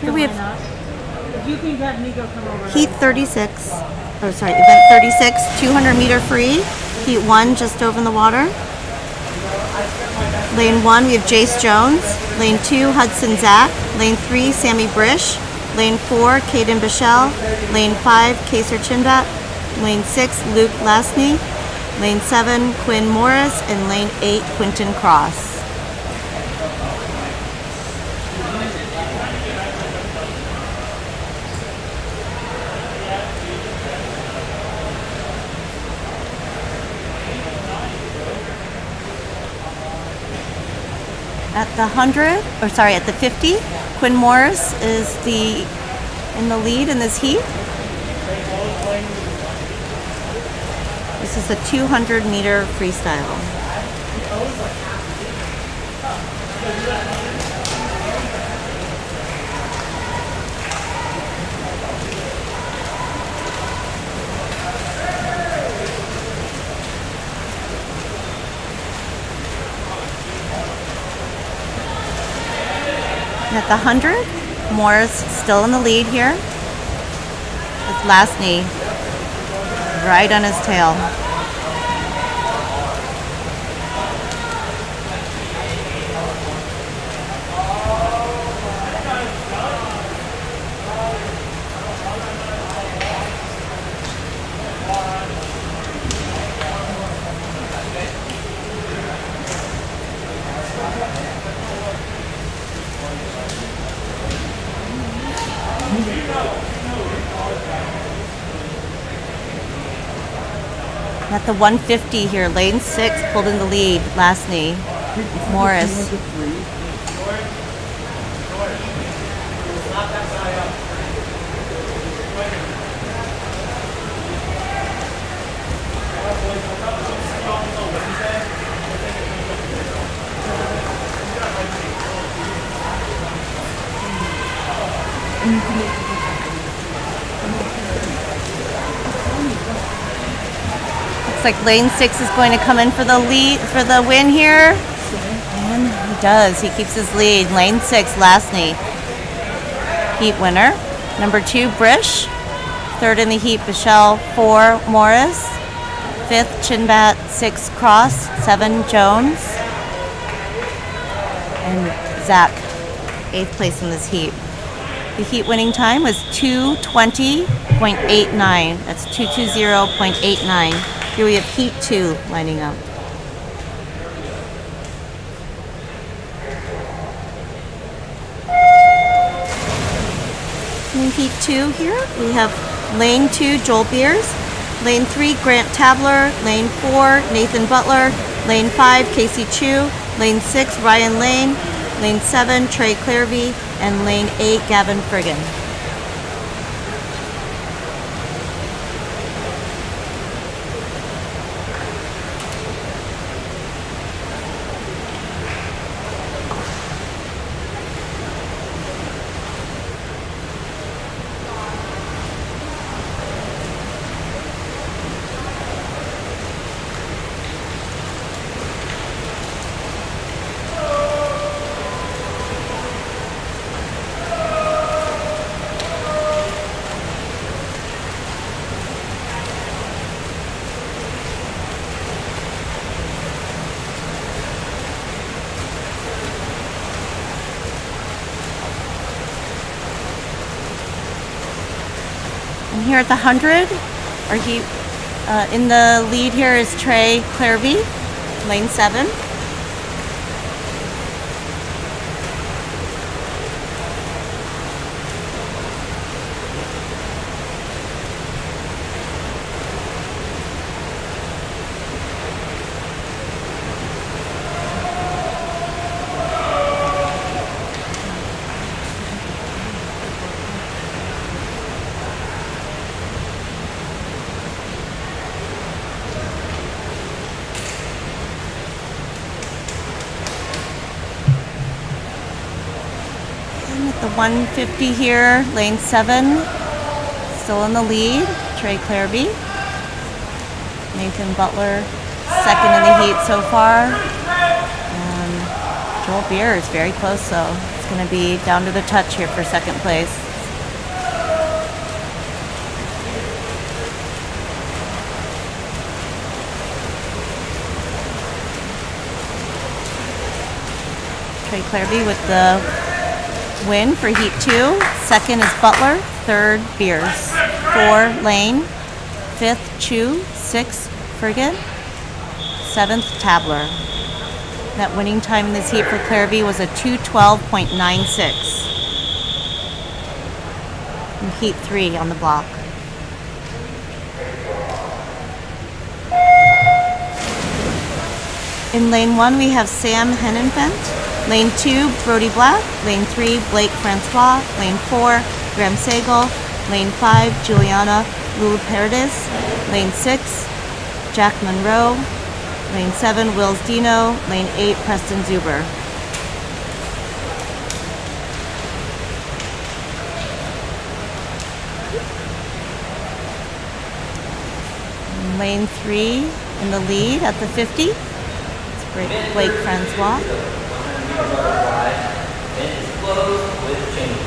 have Here to we line up. You can have Nico come over. Heat 36, oh sorry, event 36, 200 meter free. Heat 1 just over in the water. Lane 1, we have Jace Jones. Lane 2, Hudson Zach. Lane 3, Sammy Brish. Lane 4, Caden Bichelle. Lane 5, Kaser Chinbat. Lane 6, Luke Lasney. Lane 7, Quinn Morris. And lane 8, Quinton Cross. At the 100, or sorry, at the 50, Quinn Morris is in the lead in this heat. This is a 200 meter freestyle. At the 100, Morris still in the lead here. With Lasney right on his tail. At the 150 here, lane 6 pulled in the lead, Lasney, Morris. Looks like lane 6 is going to come in for the win here. And he does. He keeps his lead. Lane 6, Lasney. Heat winner. Number 2, Brish. 3rd in the heat, Bichelle. 4, Morris. 5th, Chinbat. 6, Cross. 7, Jones. And Zach, 8th place in this heat. The heat winning time was 2:20.89. That's 2:20.89. Here we have heat 2 lining up. In heat 2 here, we have lane 2, Joel Beers. Lane 3, Grant Tabler. Lane 4, Nathan Butler. Lane 5, Casey Chu. Lane 6, Ryan Lane. Lane 7, Trey Clairvey. And lane 8, Gavin Friggin. And here at the 100, in the lead here is Trey Clairvey, lane 7. The 150 here, lane 7, still in the lead, Trey Clairvey. Nathan Butler, 2nd in the heat so far. And Joel Beers, very close though. He's going to be down to the touch here for second place. Trey Clareby with the win for Heat 2. Second is Butler. Third, Beers. 4, Lane. Fifth, Chu. 6, Friggin. 7th, Tabler. That winning time in this heat for Clareby was a 2:12.96. In Heat 3 on the block. In lane 1, we have Sam Henenfent. Lane 2, Brody Black. Lane 3, Blake Francois. Lane 4, Graham Sagal. Lane 5, Juliana Lulu Paredes. Lane 6, Jack Monroe. Lane 7, Wills Dino. Lane 8, Preston Zuber. Lane 3 in the lead at the 50. It's Blake Francois. 100 meters butterfly. Fence is closed with change.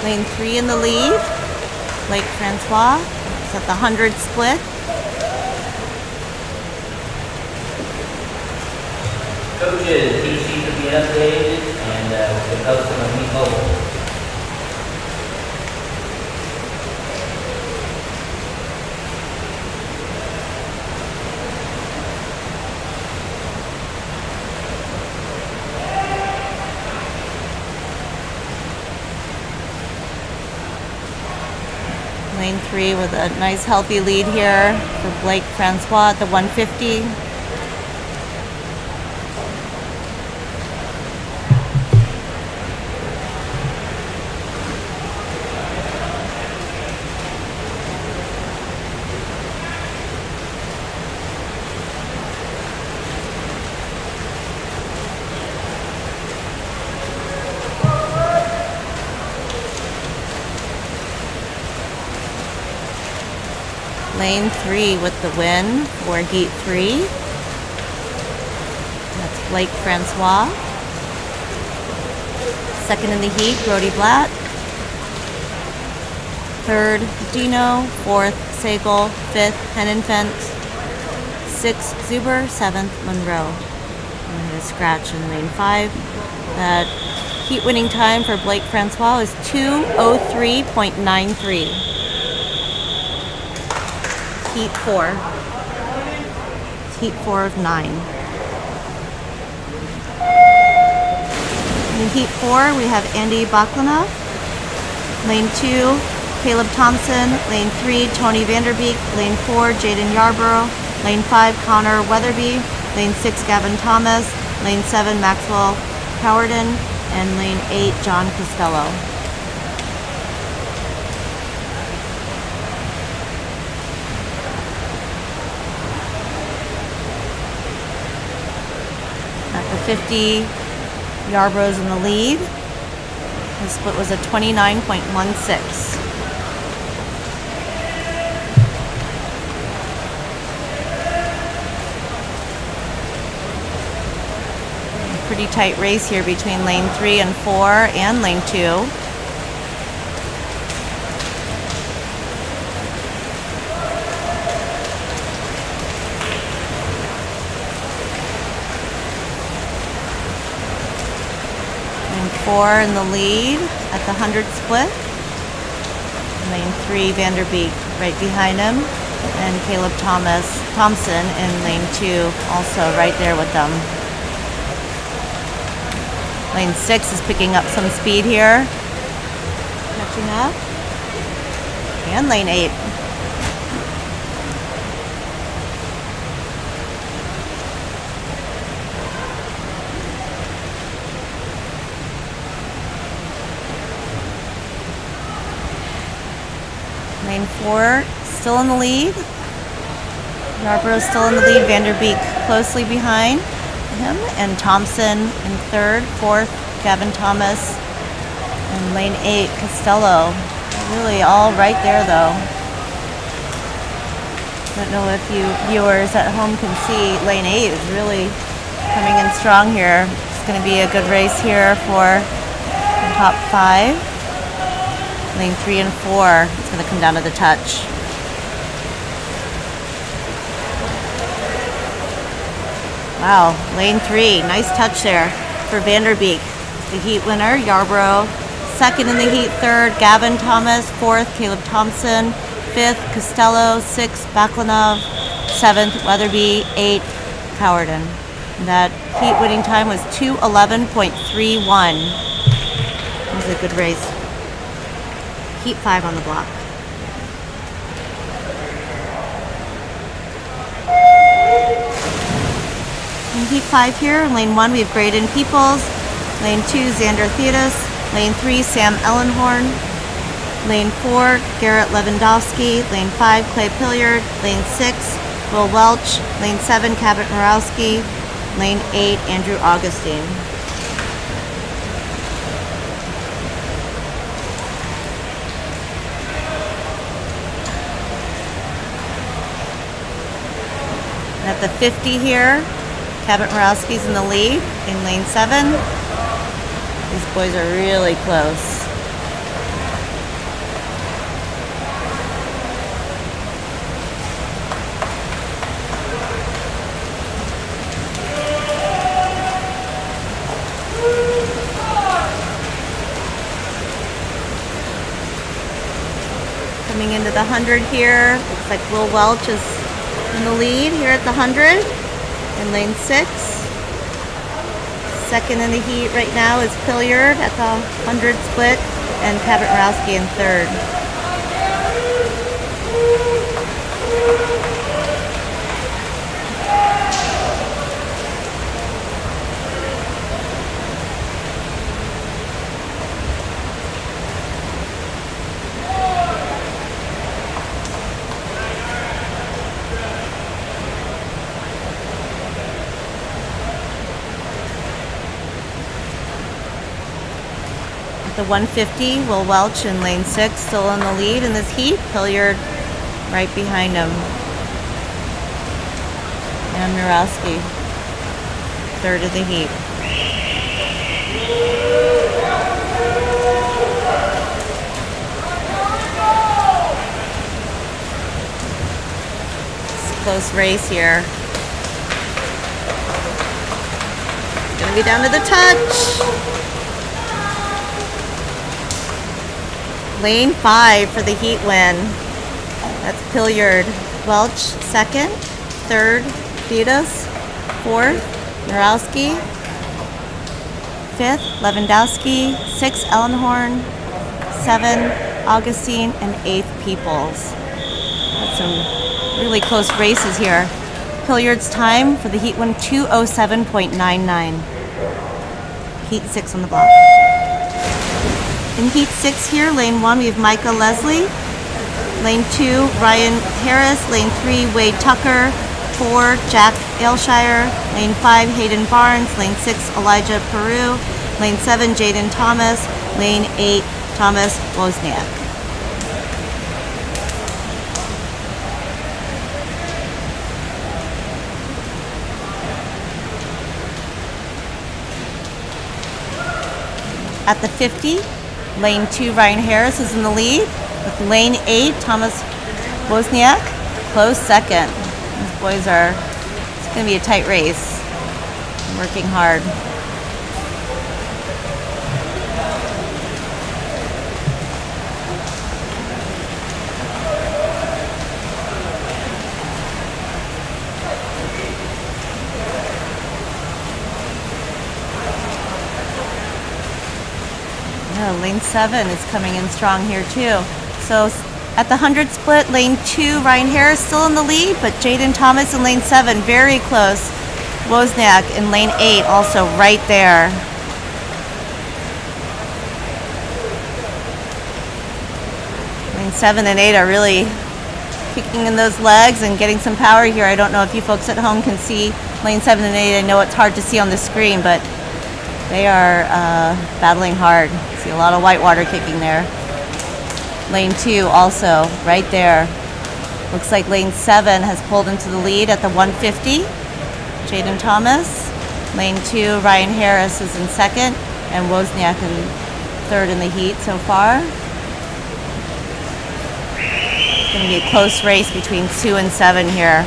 Lane 3 in the lead. Blake Francois. It's at the 100 split. Coaches, these sheets are being updated and we can post them on Meet Mobile. Lane 3 with a nice healthy lead here for Blake Francois at the 150. Lane 3 with the win for Heat 3. That's Blake Francois. Second in the heat, Brody Blatt. Third, Dino. Fourth, Sagal. Fifth, Henenfent. Sixth, Zuber. Seventh, Monroe. And hit a scratch in lane 5. That heat winning time for Blake Francois is 2:03.93. Heat 4. It's Heat 4 of 9. In Heat 4, we have Andy Baklanov. Lane 2, Caleb Thompson. Lane 3, Tony Vanderbeek. Lane 4, Jaden Yarborough. Lane 5, Connor Weatherby. Lane 6, Gavin Thomas. Lane 7, Maxwell Cowarden. And lane 8, John Costello. At the 50, Yarborough's in the lead. His split was a 29.16. Pretty tight race here between lane 3 and 4 and lane 2. Lane 4 in the lead at the 100 split. Lane 3, Vanderbeek right behind him. And Caleb Thompson in lane 2 also right there with them. Lane 6 is picking up some speed here. Catching up. And lane 8. Lane 4 still in the lead. Yarbrough still in the lead. Vanderbeek closely behind him, and Thompson in third. Fourth, Gavin Thomas. And lane 8, Costello. Really all right there, though. Don't know if you viewers at home can see. Lane 8 is really coming in strong here. It's going to be a good race here for the top 5. Lane 3 and 4. It's going to come down to the touch. Wow, lane 3, nice touch there for Vanderbeek. The heat winner, Yarbrough. Second in the heat, third, Gavin Thomas. Fourth, Caleb Thompson. Fifth, Costello. Sixth, Baklanov. Seventh, Weatherby. 8th, Cowarden. That heat winning time was 2:11.31. It was a good race. Heat 5 on the block. In heat 5 here, in lane 1 we have Graydon Peoples, lane 2 Xander Theodis, lane 3 Sam Ellenhorn, lane 4 Garrett Lewandowski, lane 5 Clay Pilliard, lane 6 Will Welch, lane 7 Cabot Murawski, lane 8 Andrew Augustine. At the 50 here, Cabot Murawski's in the lead in lane 7. These boys are really close. Coming into the 100 here, looks like Will Welch is in the lead here at the 100 in lane 6. Second in the heat right now is Pilliard at the 100 split, and Cabot Murawski in third. The 150, Will Welch in lane 6, still in the lead in this heat. Pilliard right behind him. And Murawski, third of the heat. It's a close race here. Gonna be down to the touch. Lane 5 for the heat win. That's Pilliard. Welch second, third Theodis, fourth Murawski, fifth Lewandowski, sixth Ellenhorn, 7 Augustine, and 8th Peoples. That's some really close races here. Pilliard's time for the heat win 2:07.99. Heat 6 on the block. In heat 6 here, lane 1 we have Micah Leslie, lane 2 Ryan Harris, lane 3 Wade Tucker, 4 Jack Aylshire, lane 5 Hayden Barnes, lane 6 Elijah Peru, lane 7 Jaden Thomas, lane 8 Thomas Wozniak. At the 50, lane 2, Ryan Harris is in the lead, with lane 8, Thomas Wozniak, close second. These boys are, it's going to be a tight race. Working hard. Lane 7 is coming in strong here too. So at the 100 split, lane 2, Ryan Harris still in the lead, but Jaden Thomas in lane 7, very close. Wozniak in lane 8, also right there. Lane 7 and 8 are really kicking in those legs and getting some power here. I don't know if you folks at home can see lane 7 and 8. I know it's hard to see on the screen, but they are battling hard. See a lot of whitewater kicking there. Lane 2 also, right there. Looks like lane 7 has pulled into the lead at the 150. Jaden Thomas. Lane 2, Ryan Harris is in second, and Wozniak in third in the heat so far. It's going to be a close race between 2 and 7 here.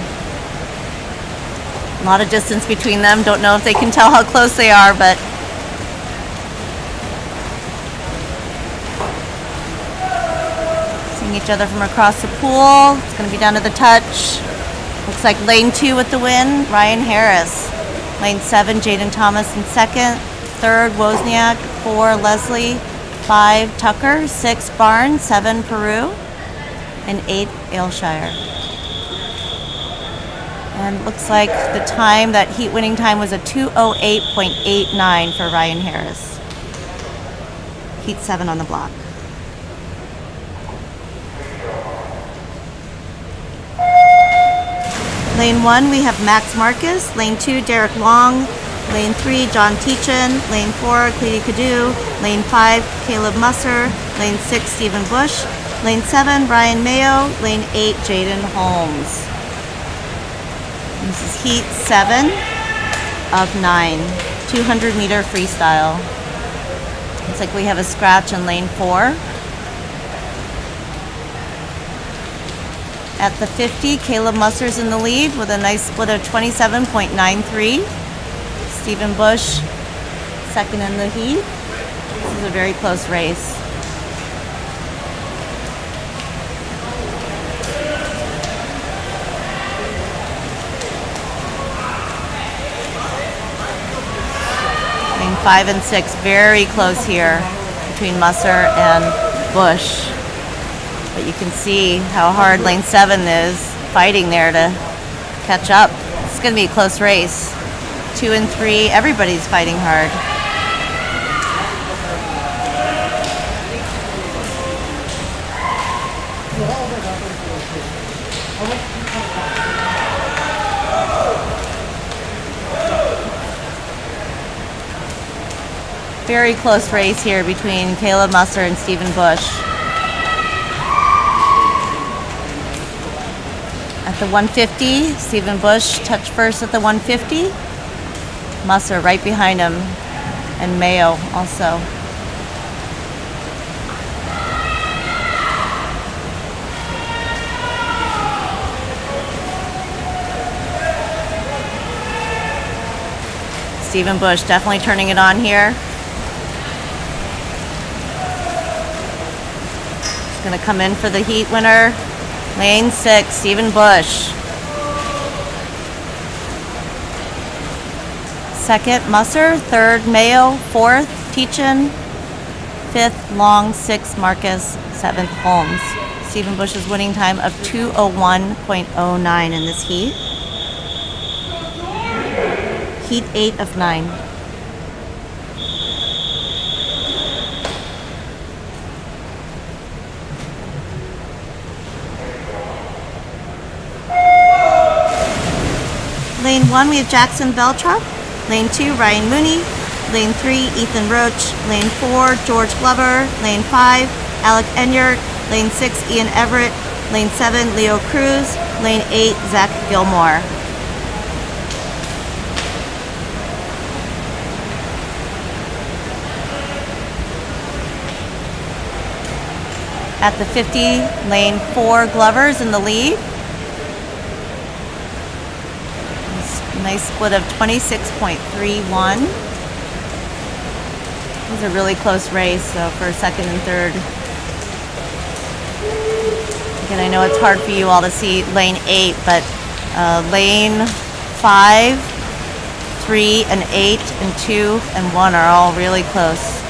A lot of distance between them. Don't know if they can tell how close they are, but seeing each other from across the pool. It's going to be down to the touch. Looks like lane 2 with the win, Ryan Harris. Lane 7, Jaden Thomas in second. Third, Wozniak. 4, Leslie. 5, Tucker. 6, Barnes. 7, Peru. And 8, Aylshire. And looks like the time, that heat winning time was a 2:08.89 for Ryan Harris. Heat 7 on the block. Lane 1, we have Max Marcus. Lane 2, Derek Long. Lane 3, John Teachin. Lane 4, Cleety Cadu. Lane 5, Caleb Musser. Lane 6, Stephen Bush. Lane 7, Brian Mayo. Lane 8, Jaden Holmes. This is heat 7 of 9, 200-meter freestyle. Looks like we have a scratch in lane 4. At the 50, Caleb Musser's in the lead with a nice split of 27.93. Stephen Bush, second in the heat. This is a very close race. Lane 5 and 6, very close here between Musser and Bush. But you can see how hard lane 7 is fighting there to catch up. It's going to be a close race. 2 and 3, everybody's fighting hard. Very close race here between Caleb Musser and Stephen Bush. At the 150, Stephen Bush touched first at the 150. Musser right behind him, and Mayo also. Stephen Bush definitely turning it on here. He's going to come in for the heat winner. Lane 6, Stephen Bush. Second, Musser. Third, Mayo. Fourth, Teachin. Fifth, Long. Sixth, Marcus. Seventh, Holmes. Stephen Bush's winning time of 2:01.09 in this heat. Heat 8 of 9. Lane 1, we have Jackson Beltrop. Lane 2, Ryan Mooney. Lane 3, Ethan Roach. Lane 4, George Glover. Lane 5, Alec Enyart. Lane 6, Ian Everett. Lane 7, Leo Cruz. Lane 8, Zach Gilmore. At the 50, lane 4, Glover's in the lead. Nice split of 26.31. It was a really close race, so for second and third. Again, I know it's hard for you all to see lane 8, but lane 5, 3, and 8, and 2, and 1 are all really close.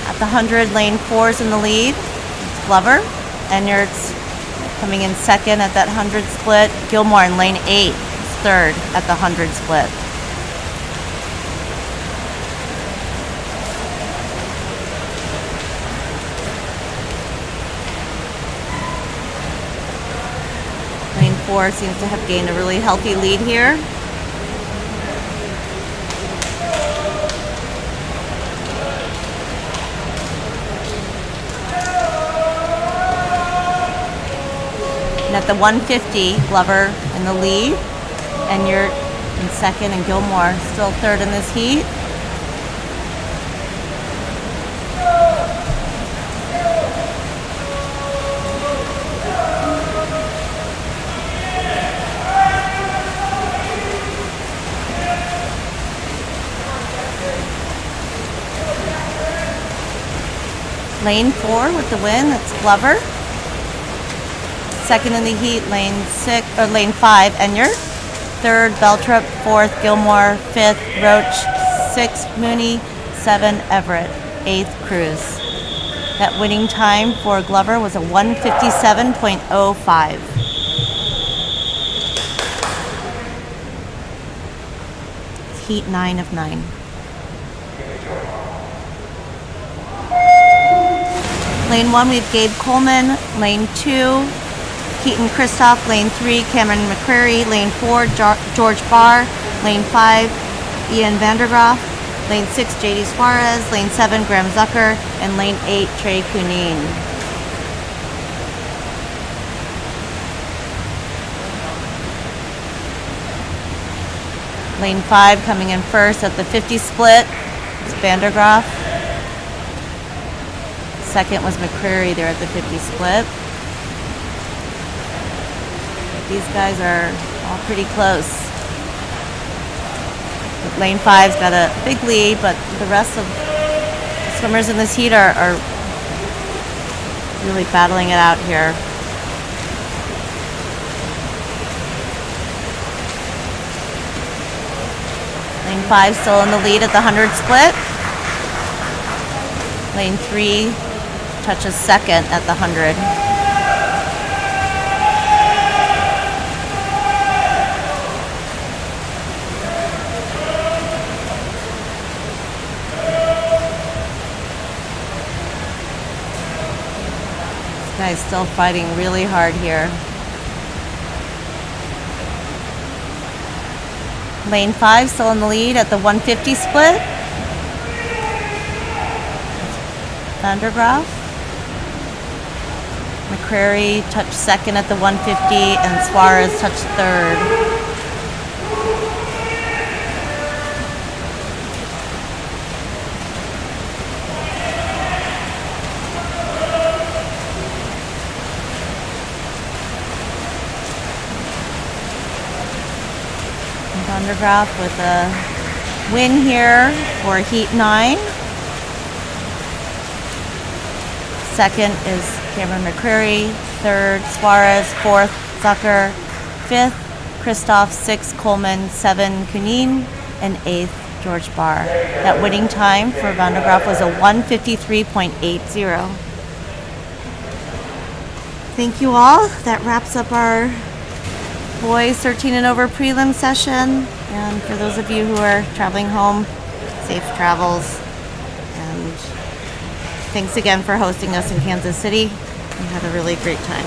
At the 100, lane 4 is in the lead. It's Glover. Enyart's coming in second at that 100 split. Gilmore in lane 8 is third at the 100 split. 4 seems to have gained a really healthy lead here. And at the 150, Glover in the lead, and you're in second, and Gilmore still third in this heat. Lane 4 with the win, that's Glover. Second in the heat, lane 5, Enyart. Third, Beltrop. Fourth, Gilmore. Fifth, Roach. Sixth, Mooney. 7, Everett. 8th, Cruz. That winning time for Glover was a 1:57.05. Heat 9 of 9. Lane 1, we have Gabe Coleman. Lane 2, Keaton Kristoff. Lane 3, Cameron McCrary. Lane 4, George Barr. Lane 5, Ian Vandergraaf. Lane 6, JD Suarez. Lane 7, Graham Zucker. And lane 8, Trey Kunin. Lane 5 coming in first at the 50 split is Vandergraaf. Second was McCrary there at the 50 split. These guys are all pretty close. Lane 5's got a big lead, but the rest of the swimmers in this heat are really battling it out here. Lane 5 still in the lead at the 100 split. Lane 3 touches second at the 100. This guy's still fighting really hard here. Lane 5 still in the lead at the 150 split. Vandergraaf. McCrary touched second at the 150, and Suarez touched third. Vandergraaf with a win here for Heat 9. Second is Cameron McCrary. Third, Suarez. Fourth, Zucker. Fifth, Kristoff. Sixth, Coleman. 7, Kunin. And 8th, George Barr. That winning time for Vandergraaf was a 1:53.80. Thank you all. That wraps up our boys 13 and over prelim session. And for those of you who are traveling home, safe travels. And thanks again for hosting us in Kansas City. We had a really great time.